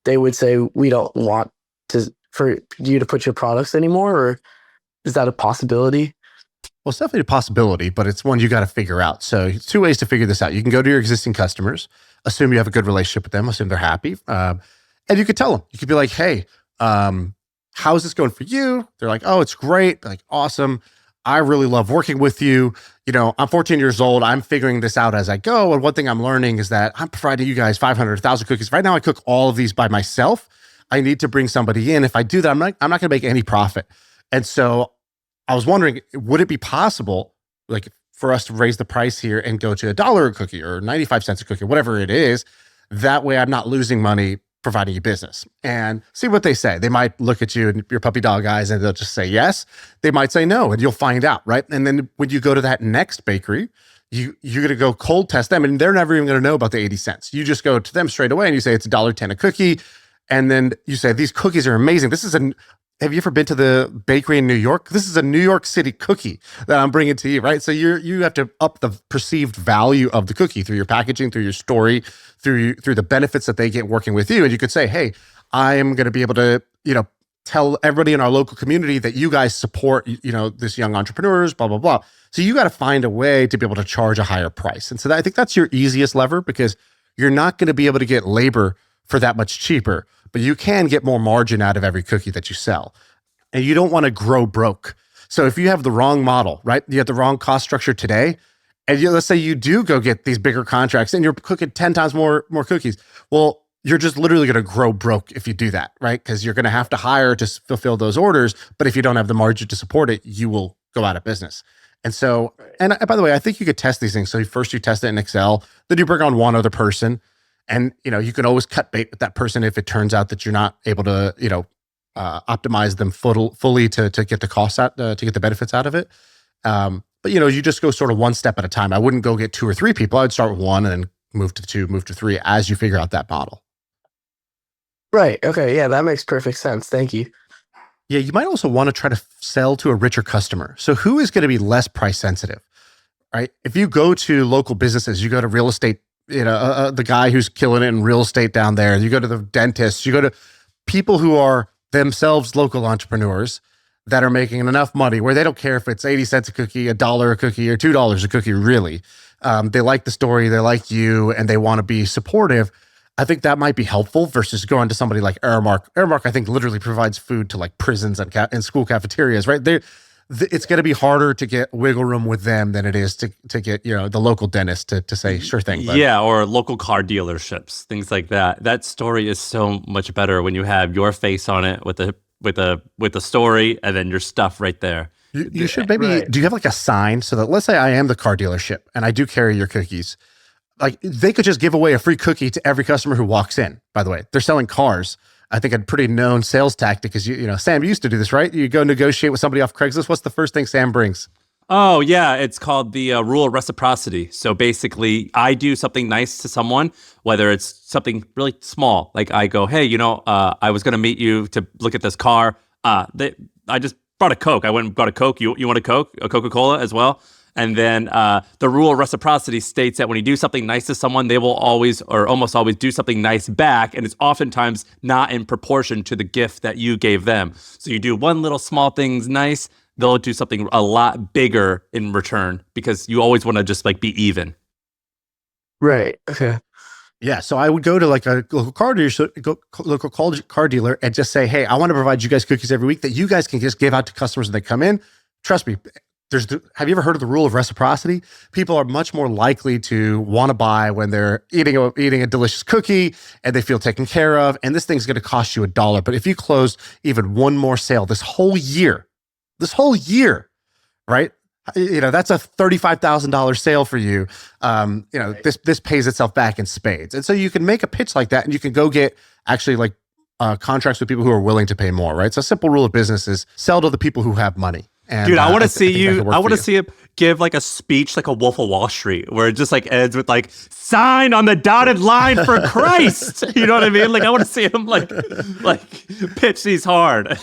they would say, we don't want for you to put your products anymore, or is that a possibility? Well, it's definitely a possibility, but it's one you got to figure out. So it's 2 ways to figure this out. You can go to your existing customers, assume you have a good relationship with them, assume they're happy. And you could tell them, you could be like, hey, how's this going for you? They're like, oh, it's great. Like, awesome. I really love working with you. I'm 14 years old. I'm figuring this out as I go. And one thing I'm learning is that I'm providing you guys 500, 1,000 cookies. Right now, I cook all of these by myself. I need to bring somebody in. If I do that, I'm not going to make any profit. And so I was wondering, would it be possible, like, for us to raise the price here and go to $1 a cookie or 95 cents a cookie, whatever it is? That way I'm not losing money providing you business, and see what they say. They might look at you and your puppy dog eyes and they'll just say yes. They might say no, and you'll find out, right? And then when you go to that next bakery, you're going to go cold test them, and they're never even going to know about the 80 cents. You just go to them straight away and you say it's $1.10 a cookie. And then you say, these cookies are amazing. have you ever been to the bakery in New York? This is a New York City cookie that I'm bringing to you, right? So you have to up the perceived value of the cookie through your packaging, through your story, through the benefits that they get working with you. And you could say, hey, I am going to be able to, tell everybody in our local community that you guys support, this young entrepreneurs, blah, blah, blah. So you got to find a way to be able to charge a higher price. And so I think that's your easiest lever, because you're not going to be able to get labor for that much cheaper, but you can get more margin out of every cookie that you sell. And you don't want to grow broke. So if you have the wrong model, right? You have the wrong cost structure today, and let's say you do go get these bigger contracts and you're cooking 10 times more cookies. Well, you're just literally going to grow broke if you do that, right? Because you're going to have to hire to fulfill those orders. But if you don't have the margin to support it, you will go out of business. And so, and by the way, I think you could test these things. So first you test it in Excel, then you bring on one other person, and you can always cut bait with that person if it turns out that you're not able to, optimize them fully to get the costs out, to get the benefits out of it. But you just go sort of one step at a time. I wouldn't go get 2 or 3 people. I'd start with 1 and then move to 2, move to 3 as you figure out that model. Right. Okay. Yeah, that makes perfect sense. Thank you. Yeah, you might also want to try to sell to a richer customer. So who is going to be less price sensitive, right? If you go to local businesses, you go to real estate, the guy who's killing it in real estate down there, you go to the dentist, you go to people who are themselves local entrepreneurs that are making enough money where they don't care if it's 80 cents a cookie, $1 a cookie, or $2 a cookie, really. They like the story, they like you, and they want to be supportive. I think that might be helpful versus going to somebody like Aramark. Aramark, I think, literally provides food to like prisons and school cafeterias, right? It's going to be harder to get wiggle room with them than it is to get the local dentist to say sure thing. Bud. Yeah, or local car dealerships, things like that. That story is so much better when you have your face on it with the story and then your stuff right there. You should maybe do you have like a sign so that, let's say I am the car dealership and I do carry your cookies. Like, they could just give away a free cookie to every customer who walks in. By the way, they're selling cars. I think a pretty known sales tactic is, Sam, you used to do this, right? You go negotiate with somebody off Craigslist. What's the first thing Sam brings? Oh, yeah. It's called the rule of reciprocity. So basically, I do something nice to someone, whether it's something really small. Like I go, hey, I was going to meet you to look at this car. I just brought a Coke. I went and brought a Coke. You want a Coke? A Coca-Cola as well? And then the rule of reciprocity states that when you do something nice to someone, they will always or almost always do something nice back. And it's oftentimes not in proportion to the gift that you gave them. So you do one little small thing's nice, they'll do something a lot bigger in return, because you always want to just like be even. Right. Okay. Yeah. So I would go to like a local car dealer and just say, hey, I want to provide you guys cookies every week that you guys can just give out to customers when they come in. Trust me. Have you ever heard of the rule of reciprocity? People are much more likely to want to buy when they're eating a delicious cookie and they feel taken care of. And this thing's going to cost you $1. But if you close even one more sale this whole year, right? That's a $35,000 sale for you. This pays itself back in spades. And so you can make a pitch like that, and you can go get actually like contracts with people who are willing to pay more, right? So a simple rule of business is sell to the people who have money. And, dude, I want to see you. I want to see him give like a speech, like a Wolf of Wall Street, where it just like ends with like "sign on the dotted line for Christ." You know what I mean? Like, I want to see him like pitch these hard.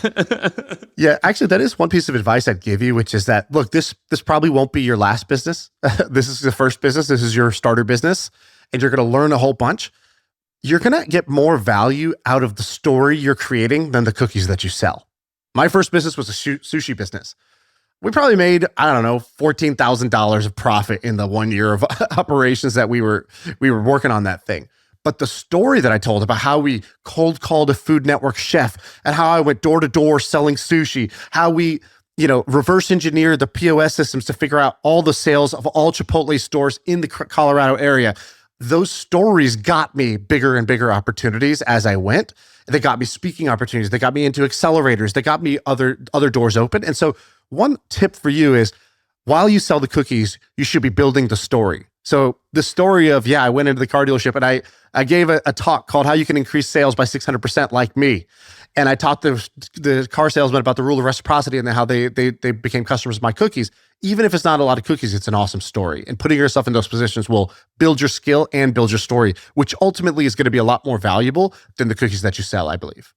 Yeah, actually, that is one piece of advice I'd give you, which is that, look, this probably won't be your last business. This is the first business. This is your starter business, and you're going to learn a whole bunch. You're going to get more value out of the story you're creating than the cookies that you sell. My first business was a sushi business. We probably made, I don't know, $14,000 of profit in the 1 year of operations that we were working on that thing. But the story that I told about how we cold called a Food Network chef and how I went door to door selling sushi, how we, reverse engineered the POS systems to figure out all the sales of all Chipotle stores in the Colorado area. Those stories got me bigger and bigger opportunities as I went. They got me speaking opportunities. They got me into accelerators. They got me other doors open. And so one tip for you is, while you sell the cookies, you should be building the story. So the story of, I went into the car dealership and I gave a talk called How You Can Increase Sales by 600% Like Me. And I taught the car salesman about the rule of reciprocity and how they became customers of my cookies. Even if it's not a lot of cookies, it's an awesome story. And putting yourself in those positions will build your skill and build your story, which ultimately is going to be a lot more valuable than the cookies that you sell, I believe.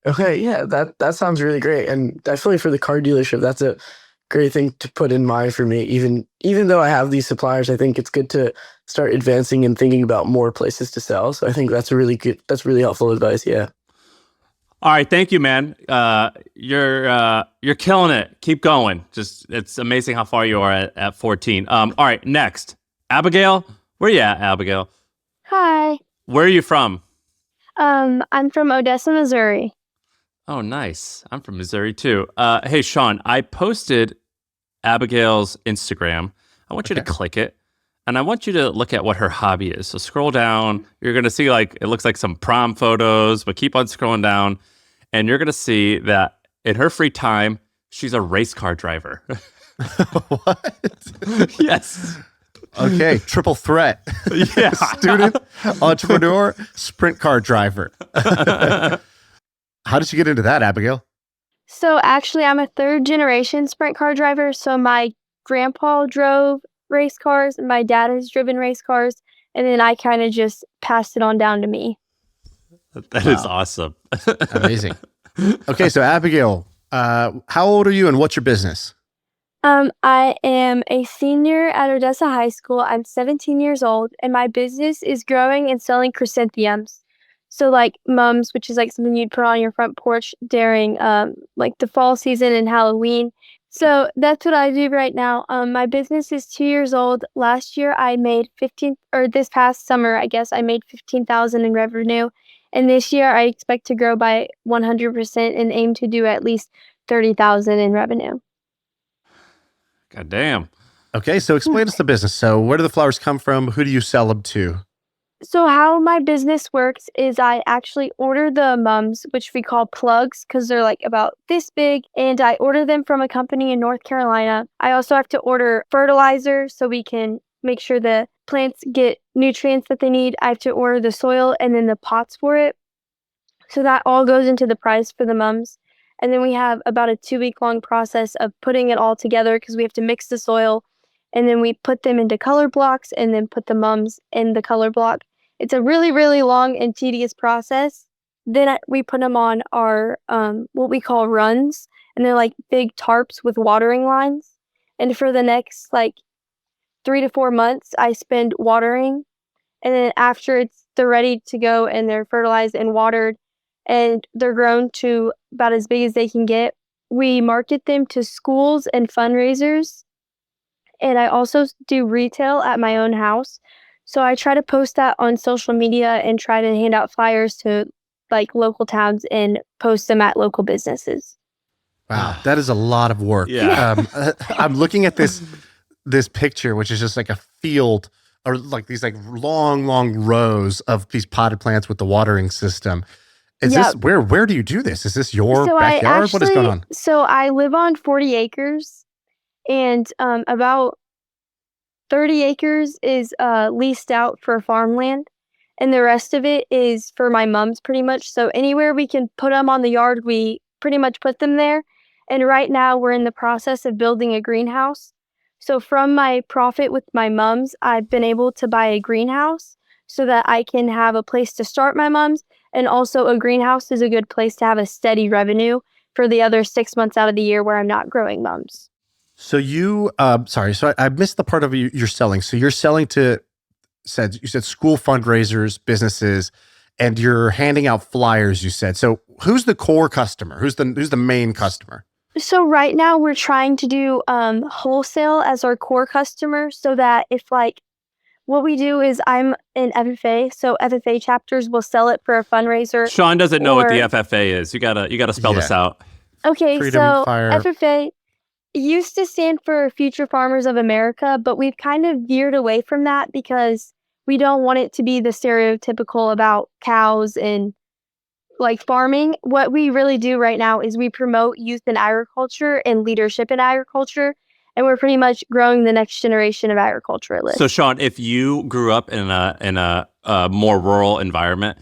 Okay, yeah, that sounds really great, and definitely for the car dealership, that's a great thing to put in mind for me. Even though I have these suppliers, I think it's good to start advancing and thinking about more places to sell. So I think that's really helpful advice. Yeah. All right, thank you, man. You're killing it. Keep going. It's amazing how far you are at 14. All right, next, Abigail. Where you at, Abigail? Hi. Where are you from? I'm from Odessa, Missouri. Oh, nice. I'm from Missouri too. Hey, Shaan, I posted Abigail's Instagram. I want you to click it, and I want you to look at what her hobby is. So scroll down. You're going to see it looks like some prom photos, but keep on scrolling down, and you're going to see that in her free time, she's a race car driver. What? Yes. Okay, triple threat. Yeah. Student, entrepreneur, sprint car driver. How did you get into that, Abigail? So actually, I'm a third generation sprint car driver. So my grandpa drove race cars, my dad has driven race cars, and then I kind of just passed it on down to me. That is awesome. Amazing. Okay, so Abigail, how old are you and what's your business? I am a senior at Odessa High School. I'm 17 years old, and my business is growing and selling chrysanthemums. So like mums, which is like something you'd put on your front porch during like the fall season and Halloween. So that's what I do right now. My business is 2 years old. Last year I made 15, or this past summer, I guess I made 15,000 in revenue. And this year I expect to grow by 100% and aim to do at least 30,000 in revenue. God damn. Okay, so explain us the business. So where do the flowers come from? Who do you sell them to? So how my business works is I actually order the mums, which we call plugs because they're like about this big, and I order them from a company in North Carolina. I also have to order fertilizer so we can make sure the plants get nutrients that they need. I have to order the soil and then the pots for it. So that all goes into the price for the mums. And then we have about a 2-week long process of putting it all together because we have to mix the soil, and then we put them into color blocks and then put the mums in the color block. It's a really, really long and tedious process. Then we put them on our what we call runs, and they're like big tarps with watering lines. And for the next like 3 to 4 months, I spend watering. And then after they're ready to go and they're fertilized and watered, and they're grown to about as big as they can get, we market them to schools and fundraisers. And I also do retail at my own house. So I try to post that on social media and try to hand out flyers to like local towns and post them at local businesses. Wow, that is a lot of work. Yeah. I'm looking at this picture, which is just like a field or like these like long rows of these potted plants with the watering system. Is Yep. this where do you do this? Is this your So backyard? What is going on? So I live on 40 acres, and about 30 acres is leased out for farmland, and the rest of it is for my mums pretty much. So anywhere we can put them on the yard, we pretty much put them there. And right now we're in the process of building a greenhouse. So from my profit with my mums, I've been able to buy a greenhouse so that I can have a place to start my mums. And also a greenhouse is a good place to have a steady revenue for the other 6 months out of the year where I'm not growing mums. So you, so I missed the part of you're selling. So you're selling to, you said school fundraisers, businesses, and you're handing out flyers, you said. So who's the core customer? Who's the main customer? So right now we're trying to do wholesale as our core customer, so that if like what we do is I'm in FFA, so FFA chapters will sell it for a fundraiser. Shaan doesn't know what the FFA is. You gotta spell this out. Okay, Freedom so Fire. FFA used to stand for Future Farmers of America, but we've kind of veered away from that because we don't want it to be the stereotypical about cows and like farming. What we really do right now is we promote youth in agriculture and leadership in agriculture, and we're pretty much growing the next generation of agriculturalists. So Shaan, if you grew up in a more rural environment,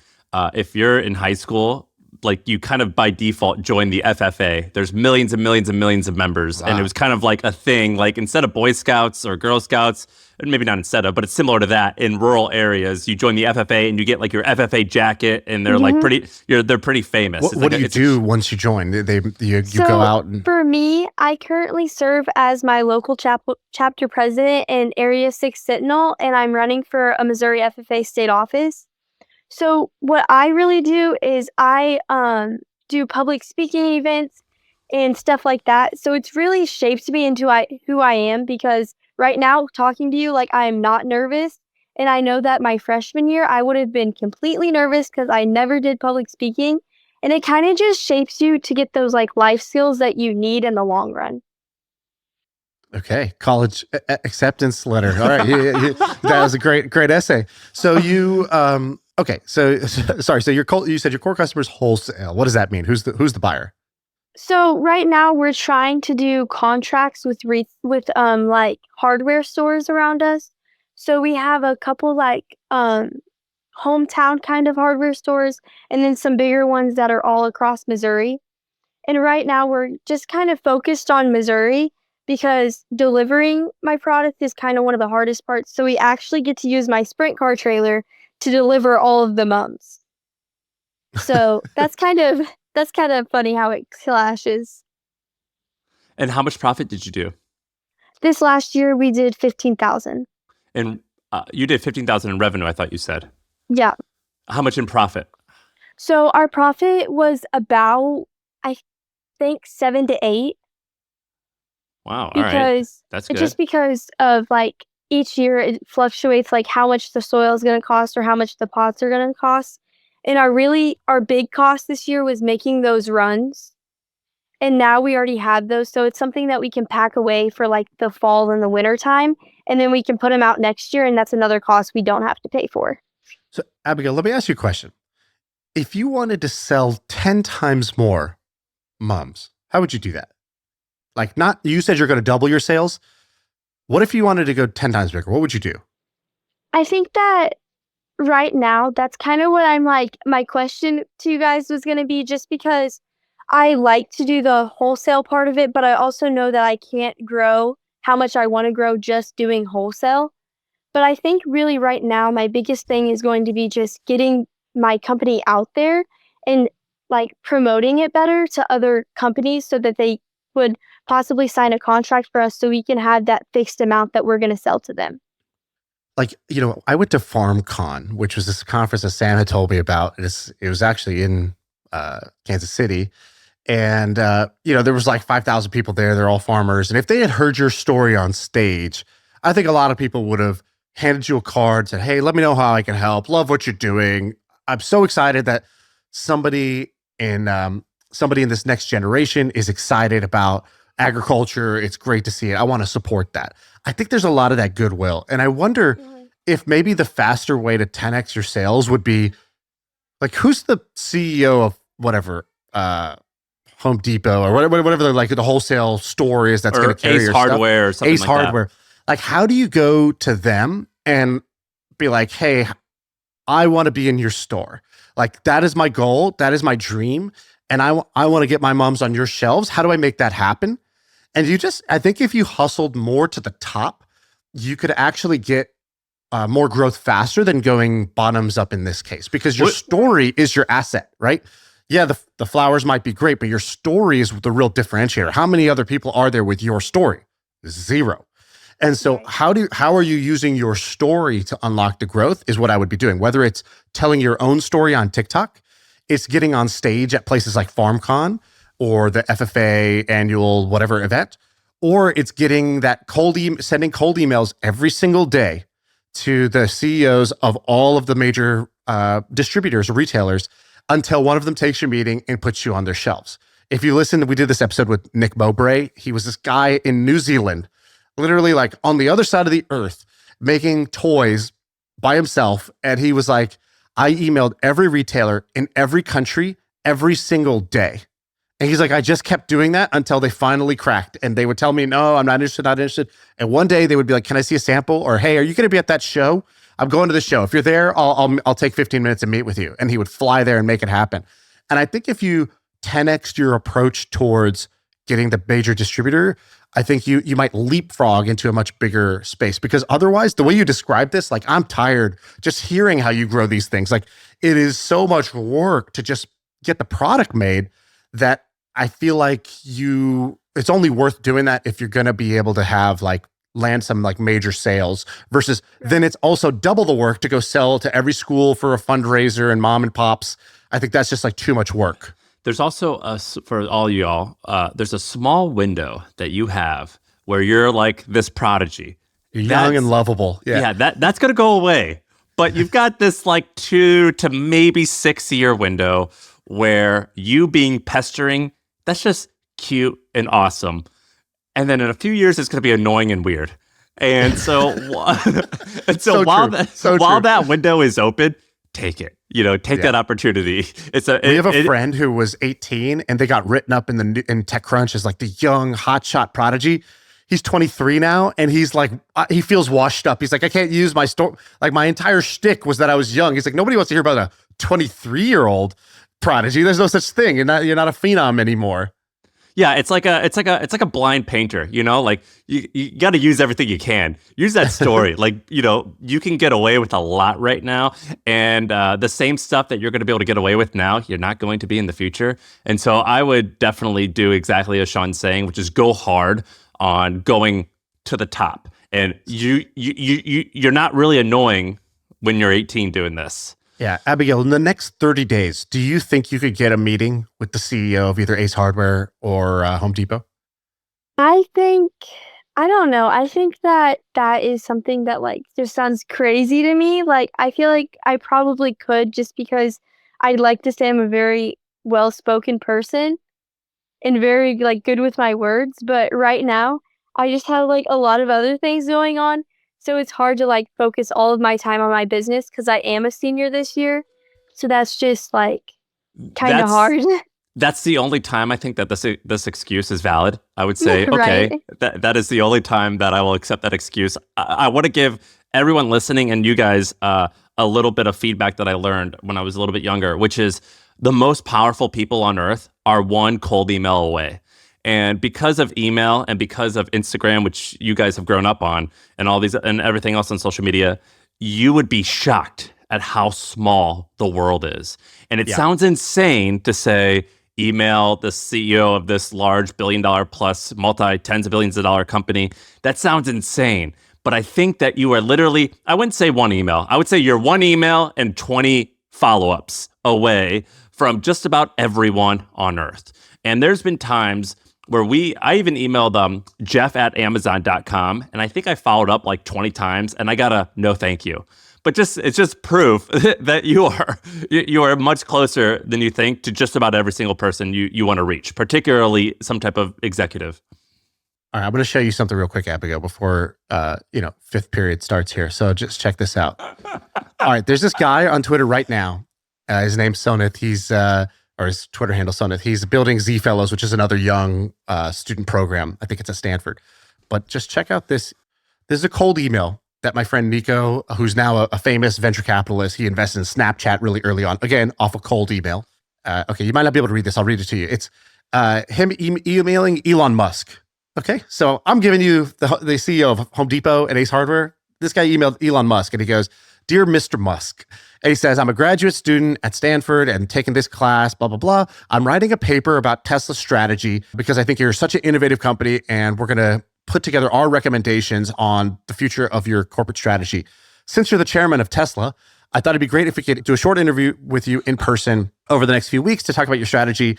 if you're in high school, like you kind of by default join the FFA. There's millions and millions and millions of members. Wow. And it was kind of like a thing, like instead of Boy Scouts or Girl Scouts, and maybe not instead of, but it's similar to that in rural areas. You join the FFA and you get like your FFA jacket, and they're like they're pretty famous. What do you do once you join? You go out and... For me, I currently serve as my local chapter president in Area 6 Sentinel, and I'm running for a Missouri FFA state office. So what I really do is I do public speaking events and stuff like that. So it's really shaped me into who I am, because right now, talking to you, like, I am not nervous. And I know that my freshman year, I would have been completely nervous because I never did public speaking. And it kind of just shapes you to get those like life skills that you need in the long run. Okay, college acceptance letter. All right, that was a great essay. So you okay? So sorry. So you said your core customer is wholesale. What does that mean? Who's the buyer? So right now we're trying to do contracts with like hardware stores around us. So we have a couple like hometown kind of hardware stores, and then some bigger ones that are all across Missouri. And right now we're just kind of focused on Missouri because delivering my product is kind of one of the hardest parts. So we actually get to use my sprint car trailer to deliver all of the mums. So that's kind of funny how it clashes. And how much profit did you do? This last year we did 15,000. And you did 15,000 in revenue, I thought you said. Yeah. How much in profit? So our profit was about, I think, 7 to 8. Wow. All right. That's good. Just because of like each year it fluctuates, like how much the soil is going to cost or how much the pots are going to cost. And our big cost this year was making those runs. And now we already have those. So it's something that we can pack away for like the fall and the winter time. And then we can put them out next year. And that's another cost we don't have to pay for. So Abigail, let me ask you a question. If you wanted to sell 10 times more mums, how would you do that? Like, you said you're going to double your sales. What if you wanted to go 10 times bigger? What would you do? I think that right now, that's kind of what I'm like, my question to you guys was going to be, just because I like to do the wholesale part of it, but I also know that I can't grow how much I want to grow just doing wholesale. But I think really right now, my biggest thing is going to be just getting my company out there and like promoting it better to other companies so that they would possibly sign a contract for us so we can have that fixed amount that we're going to sell to them. Like, I went to FarmCon, which was this conference that Sam had told me about. It was actually in Kansas City. And, there was like 5,000 people there. They're all farmers. And if they had heard your story on stage, I think a lot of people would have handed you a card, said, hey, let me know how I can help. Love what you're doing. I'm so excited that somebody in this next generation is excited about agriculture. It's great to see it. I want to support that. I think there's a lot of that goodwill. And I wonder if maybe the faster way to 10x your sales would be like, who's the CEO of whatever, Home Depot or whatever like the wholesale store is that's going to carry Ace your Hardware stuff. or something Ace like Hardware. that. Like, how do you go to them and be like, hey, I want to be in your store. Like, that is my goal. That is my dream. And I want to get my mums on your shelves. How do I make that happen? And I think if you hustled more to the top, you could actually get more growth faster than going bottoms up in this case, because your story is your asset, right? Yeah, the flowers might be great, but your story is the real differentiator. How many other people are there with your story? 0. And so how are you using your story to unlock the growth is what I would be doing. Whether it's telling your own story on TikTok, it's getting on stage at places like FarmCon or the FFA annual whatever event, or it's getting that sending cold emails every single day to the CEOs of all of the major distributors or retailers until one of them takes your meeting and puts you on their shelves. If you listen, we did this episode with Nick Mowbray. He was this guy in New Zealand, literally like on the other side of the earth, making toys by himself. And he was like, I emailed every retailer in every country every single day. And he's like, I just kept doing that until they finally cracked. And they would tell me, no, I'm not interested. And one day they would be like, can I see a sample? Or, hey, are you going to be at that show? I'm going to the show. If you're there, I'll take 15 minutes and meet with you. And he would fly there and make it happen. And I think if you 10x your approach towards getting the major distributor, I think you might leapfrog into a much bigger space, because otherwise, the way you describe this, like, I'm tired just hearing how you grow these things. Like, it is so much work to just get the product made that I feel like it's only worth doing that if you're going to be able to have like land some like major sales, versus then it's also double the work to go sell to every school for a fundraiser and mom and pops. I think that's just like too much work. There's also for all y'all, there's a small window that you have where you're like this prodigy. You're young and lovable. Yeah, that's going to go away. But you've got this like 2 to maybe 6 year window where you being pestering, that's just cute and awesome. And then in a few years, it's going to be annoying and weird. And so, while that window is open, take it. Take that opportunity. We have a friend who was 18 and they got written up in TechCrunch as like the young hotshot prodigy. He's 23 now and he's like, he feels washed up. He's like, I can't use my story. Like, my entire shtick was that I was young. He's like, nobody wants to hear about a 23-year-old prodigy. There's no such thing. You're not a phenom anymore. Yeah, it's like a blind painter, like you got to use everything you can. Use that story. Like, you can get away with a lot right now, and the same stuff that you're going to be able to get away with now, you're not going to be in the future. And so I would definitely do exactly as Shaan's saying, which is go hard on going to the top. And you're not really annoying when you're 18 doing this. Yeah, Abigail, in the next 30 days, do you think you could get a meeting with the CEO of either Ace Hardware or Home Depot? I don't know. I think that is something that like just sounds crazy to me. Like, I feel like I probably could, just because I'd like to say I'm a very well-spoken person and very like good with my words. But right now, I just have like a lot of other things going on. So it's hard to like focus all of my time on my business because I am a senior this year. So that's just like kind of hard. That's the only time I think that this excuse is valid. I would say, Right. okay, that is the only time that I will accept that excuse. I want to give everyone listening and you guys a little bit of feedback that I learned when I was a little bit younger, which is the most powerful people on earth are one cold email away. And because of email and because of Instagram, which you guys have grown up on, and all these and everything else on social media, you would be shocked at how small the world is. And it sounds insane to say, email the CEO of this large $1 billion plus multi-tens of billions of dollar company. That sounds insane. But I think that you are literally, I wouldn't say one email. I would say you're one email and 20 follow-ups away from just about everyone on earth. And there's been times where I even emailed Jeff@Amazon.com, and I think I followed up like 20 times, and I got a no thank you. But it's just proof that you are much closer than you think to just about every single person you want to reach, particularly some type of executive. All right, I'm going to show you something real quick, Abigail, before fifth period starts here. So just check this out. All right, there's this guy on Twitter right now. His name's Sonith. He's or his Twitter handle, Sonith. He's building Z Fellows, which is another young student program. I think it's at Stanford. But just check out this. This is a cold email that my friend Nico, who's now a famous venture capitalist, he invested in Snapchat really early on. Again, off a cold email. Okay, you might not be able to read this. I'll read it to you. It's him emailing Elon Musk. Okay, so I'm giving you the CEO of Home Depot and Ace Hardware. This guy emailed Elon Musk and he goes, "Dear Mr. Musk," and he says, "I'm a graduate student at Stanford and taking this class, blah, blah, blah. I'm writing a paper about Tesla's strategy because I think you're such an innovative company and we're going to put together our recommendations on the future of your corporate strategy. Since you're the chairman of Tesla, I thought it'd be great if we could do a short interview with you in person over the next few weeks to talk about your strategy.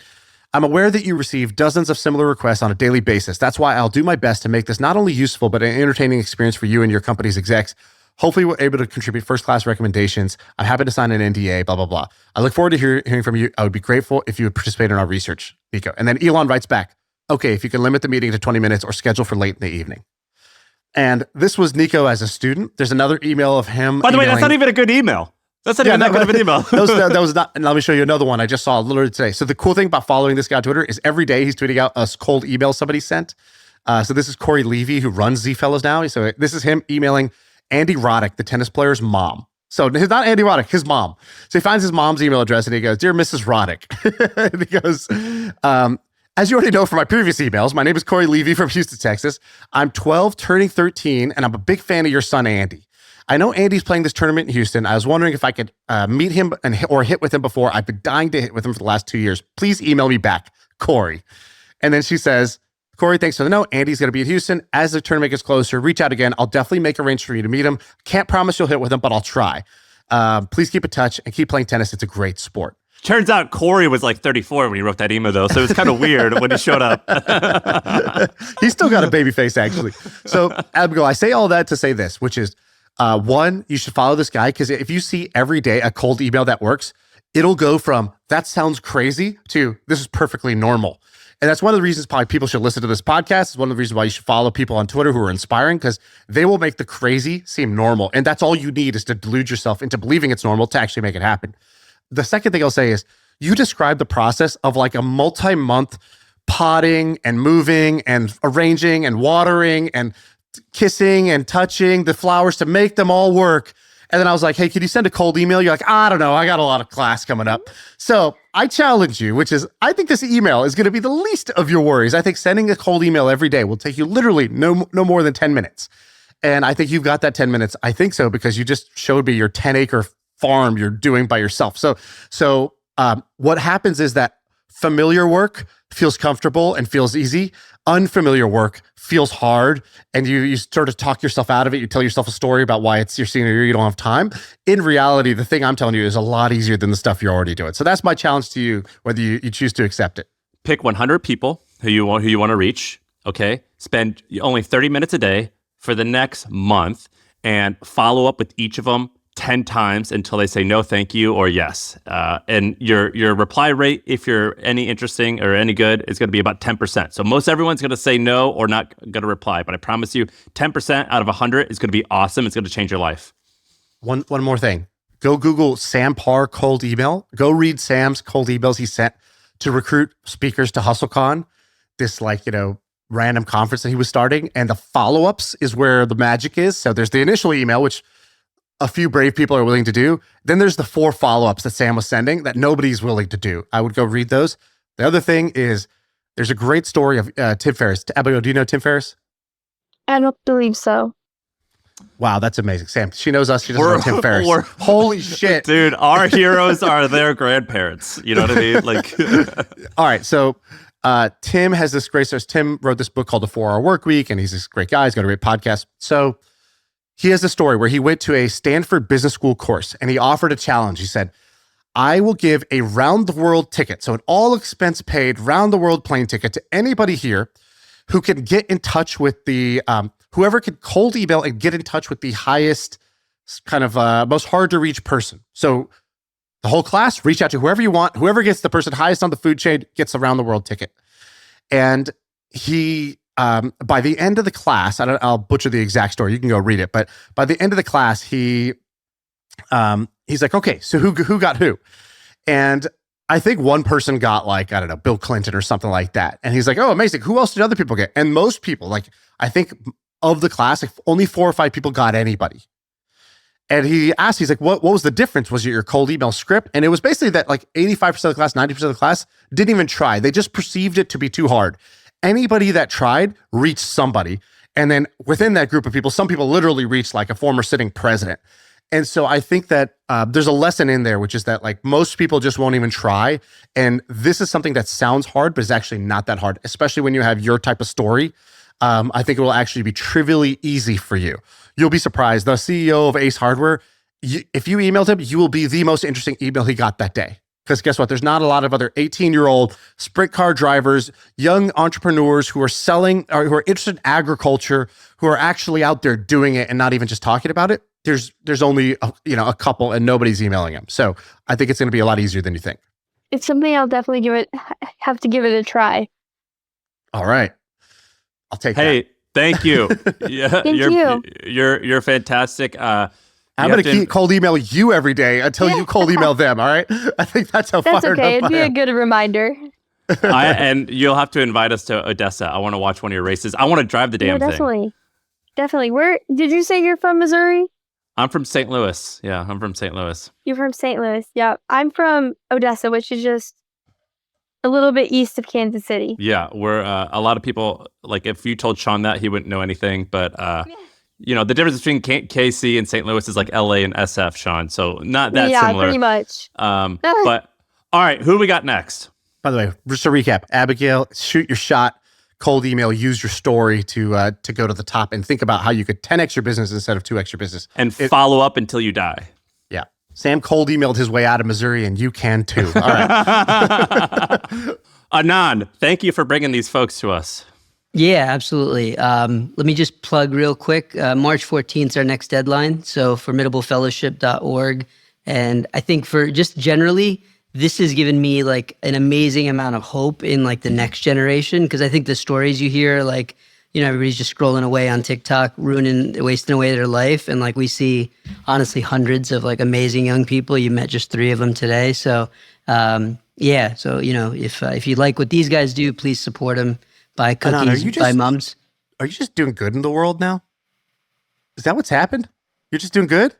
I'm aware that you receive dozens of similar requests on a daily basis. That's why I'll do my best to make this not only useful, but an entertaining experience for you and your company's execs. Hopefully we're able to contribute first-class recommendations. I'm happy to sign an NDA, blah, blah, blah. I look forward to hearing from you. I would be grateful if you would participate in our research, Nico." And then Elon writes back, "Okay, if you can limit the meeting to 20 minutes or schedule for late in the evening." And this was Nico as a student. There's another email of him. By the way, that's not even a good email. That's not even that good of an email. that was not, and let me show you another one I just saw literally today. So the cool thing about following this guy on Twitter is every day he's tweeting out a cold email somebody sent. So this is Corey Levy, who runs Z Fellows now. So this is him emailing Andy Roddick, the tennis player's mom. So it's not Andy Roddick, his mom. So he finds his mom's email address and he goes, "Dear Mrs. Roddick." And he goes, "As you already know from my previous emails, my name is Corey Levy from Houston, Texas. I'm 12, turning 13, and I'm a big fan of your son, Andy. I know Andy's playing this tournament in Houston. I was wondering if I could meet him or hit with him before. I've been dying to hit with him for the last 2 years. Please email me back, Corey." And then she says, "Corey, thanks for the note. Andy's going to be at Houston. As the tournament gets closer, reach out again. I'll definitely make arrangements for you to meet him. Can't promise you'll hit with him, but I'll try. Please keep in touch and keep playing tennis. It's a great sport." Turns out Corey was like 34 when he wrote that email, though. So it was kind of weird when he showed up. He's still got a baby face, actually. So, Abigail, I say all that to say this, which is, one, you should follow this guy, because if you see every day a cold email that works, it'll go from "that sounds crazy" to "this is perfectly normal." And that's one of the reasons probably people should listen to this podcast. It's one of the reasons why you should follow people on Twitter who are inspiring, because they will make the crazy seem normal. And that's all you need, is to delude yourself into believing it's normal to actually make it happen. The second thing I'll say is, you describe the process of like a multi-month potting and moving and arranging and watering and kissing and touching the flowers to make them all work. And then I was like, "Hey, can you send a cold email?" You're like, "I don't know. I got a lot of class coming up." So I challenge you, which is, I think this email is going to be the least of your worries. I think sending a cold email every day will take you literally no more than 10 minutes. And I think you've got that 10 minutes. I think so, because you just showed me your 10-acre farm you're doing by yourself. So what happens is that familiar work feels comfortable and feels easy. Unfamiliar work feels hard, and you sort of talk yourself out of it. You tell yourself a story about why it's your senior year, you don't have time. In reality, the thing I'm telling you is a lot easier than the stuff you're already doing. So that's my challenge to you, whether you choose to accept it. Pick 100 people who you want to reach. Okay, spend only 30 minutes a day for the next month, and follow up with each of them 10 times until they say no, thank you, or yes. And your reply rate, if you're any interesting or any good, is going to be about 10%. So most everyone's going to say no or not going to reply. But I promise you, 10% out of 100 is going to be awesome. It's going to change your life. One more thing. Go Google Sam Parr cold email. Go read Sam's cold emails he sent to recruit speakers to HustleCon, this random conference that he was starting. And the follow-ups is where the magic is. So there's the initial email, which a few brave people are willing to do. Then there's the 4 follow-ups that Sam was sending that nobody's willing to do. I would go read those. The other thing is, there's a great story of Tim Ferriss. Abigail, do you know Tim Ferriss? I don't believe so. Wow, that's amazing. Sam, she knows us. She doesn't know Tim Ferriss. Holy shit. Dude, our heroes are their grandparents. You know what I mean? Like, all right. So Tim has this great story. Tim wrote this book called The 4-Hour Workweek, and he's this great guy. He's got a great podcast. So he has a story where he went to a Stanford Business School course, and he offered a challenge. He said, "I will give a round-the-world ticket, so an all-expense-paid round-the-world plane ticket to anybody here who can get in touch with the, whoever can cold email and get in touch with the highest, kind of most hard-to-reach person. So the whole class, reach out to whoever you want. Whoever gets the person highest on the food chain gets a round-the-world ticket." And he... by the end of the class, I'll butcher the exact story. You can go read it. But by the end of the class, he's like, "Okay, so who got who?" And I think one person got like, I don't know, Bill Clinton or something like that. And he's like, "Oh, amazing. Who else did other people get?" And most people, like, I think of the class, like, only 4 or 5 people got anybody. And he asked, he's like, what was the difference? Was it your cold email script? And it was basically that like 85% of the class, 90% of the class didn't even try. They just perceived it to be too hard. Anybody that tried reached somebody. And then within that group of people, some people literally reached like a former sitting president. And so I think that there's a lesson in there, which is that like most people just won't even try. And this is something that sounds hard, but is actually not that hard, especially when you have your type of story. I think it will actually be trivially easy for you. You'll be surprised. The CEO of Ace Hardware, if you emailed him, you will be the most interesting email he got that day. Because guess what? There's not a lot of other 18-year-old sprint car drivers, young entrepreneurs who are selling or who are interested in agriculture, who are actually out there doing it and not even just talking about it. There's only a couple, and nobody's emailing them. So I think it's going to be a lot easier than you think. It's something I'll definitely have to give it a try. All right, I'll take that. Hey, thank you. Yeah, Thank you. You're fantastic. I'm going to keep cold emailing you every day until you cold email them. All right. I think that's how That's fired okay. up It'd be I a am. good reminder. And you'll have to invite us to Odessa. I want to watch one of your races. I want to drive the damn thing. Definitely. Definitely. Where did you say you're from? Missouri? I'm from St. Louis. Yeah, I'm from St. Louis. You're from St. Louis. Yeah. I'm from Odessa, which is just a little bit east of Kansas City. Yeah, we're a lot of people, like if you told Shaan that, he wouldn't know anything. But, the difference between KC and St. Louis is like LA and SF, Shaan. So not that yeah, similar. pretty much. But all right, who do we got next? By the way, just to recap, Abigail, shoot your shot, cold email, use your story to go to the top and think about how you could 10x your business instead of 2x your business. And follow up until you die. Yeah. Sam cold emailed his way out of Missouri, and you can too. All right. Anand, thank you for bringing these folks to us. Yeah, absolutely. Let me just plug real quick. March 14th is our next deadline. So formidablefellowship.org. And I think for just generally, this has given me like an amazing amount of hope in like the next generation. Because I think the stories you hear, like, everybody's just scrolling away on TikTok, wasting away their life. And like we see, honestly, hundreds of like amazing young people. You met just 3 of them today. So yeah. So, if you like what these guys do, please support them. Buy cookies, buy mums. Are you just doing good in the world now? Is that what's happened? You're just doing good?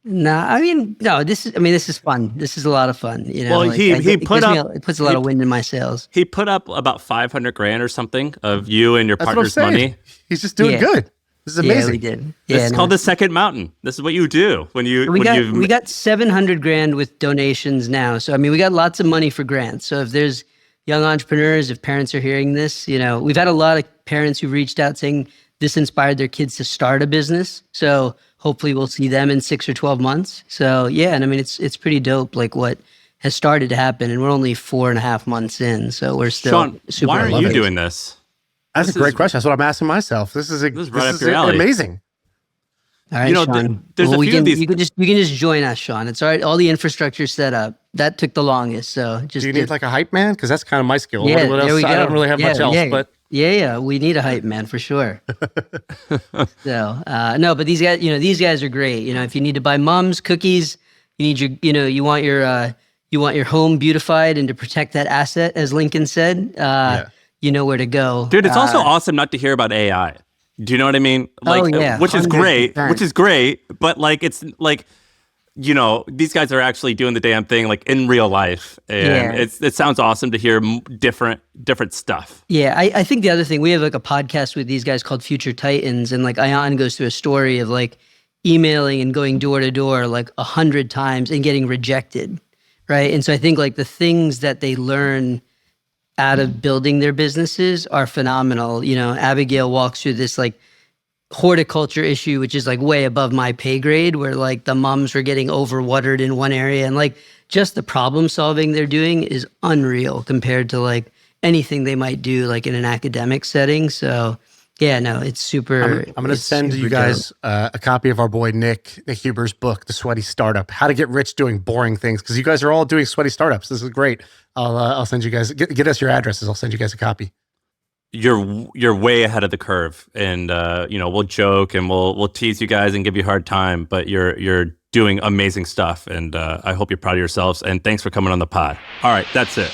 Nah, I mean, no. This is fun. This is a lot of fun. Well, like, it puts a lot of wind in my sails. He put up about $500,000 or something of you and your partner's money. He's just doing good. This is amazing. Yeah, we did. It's called the second mountain. This is what you do when you. We got $700,000 with donations now. So I mean, we got lots of money for grants. So if there's young entrepreneurs, if parents are hearing this, we've had a lot of parents who reached out saying this inspired their kids to start a business. So hopefully we'll see them in 6 or 12 months. So yeah, and I mean, it's pretty dope, like what has started to happen, and we're only 4.5 months in. So we're still Shaan, super. Why aren't you doing this? That's a great question. That's what I'm asking myself. This is right up your alley. Amazing. All right, Shaan. There's a few of these. You can just join us, Shaan. It's all right. All the infrastructure's set up. That took the longest. So just. Do you need like a hype man? Because that's kind of my skill. Yeah, what else? there we go. I don't really have much else, but. Yeah, we need a hype man for sure. So no, but these guys are great. If you need to buy mums cookies, you need you want your home beautified and to protect that asset, as Lincoln said. You know where to go, dude. It's also awesome not to hear about AI. Do you know what I mean? Like, which is great. But like, it's like, these guys are actually doing the damn thing like in real life, and it sounds awesome to hear different stuff. Yeah, I think the other thing, we have like a podcast with these guys called Future Titans, and like Ayan goes through a story of like emailing and going door to door like 100 times and getting rejected, right? And so I think like the things that they learn out of building their businesses are phenomenal. Abigail walks through this like horticulture issue, which is like way above my pay grade, where like the mums were getting overwatered in one area, and like just the problem solving they're doing is unreal compared to like anything they might do like in an academic setting. So yeah, no, it's super. I'm going to send you guys a copy of our boy Nick Huber's book, The Sweaty Startup: How to Get Rich Doing Boring Things, because you guys are all doing sweaty startups. This is great. I'll send you guys, get us your addresses. I'll send you guys a copy. You're way ahead of the curve, and we'll joke and we'll tease you guys and give you a hard time, but you're doing amazing stuff, and I hope you're proud of yourselves. And thanks for coming on the pod. All right, that's it.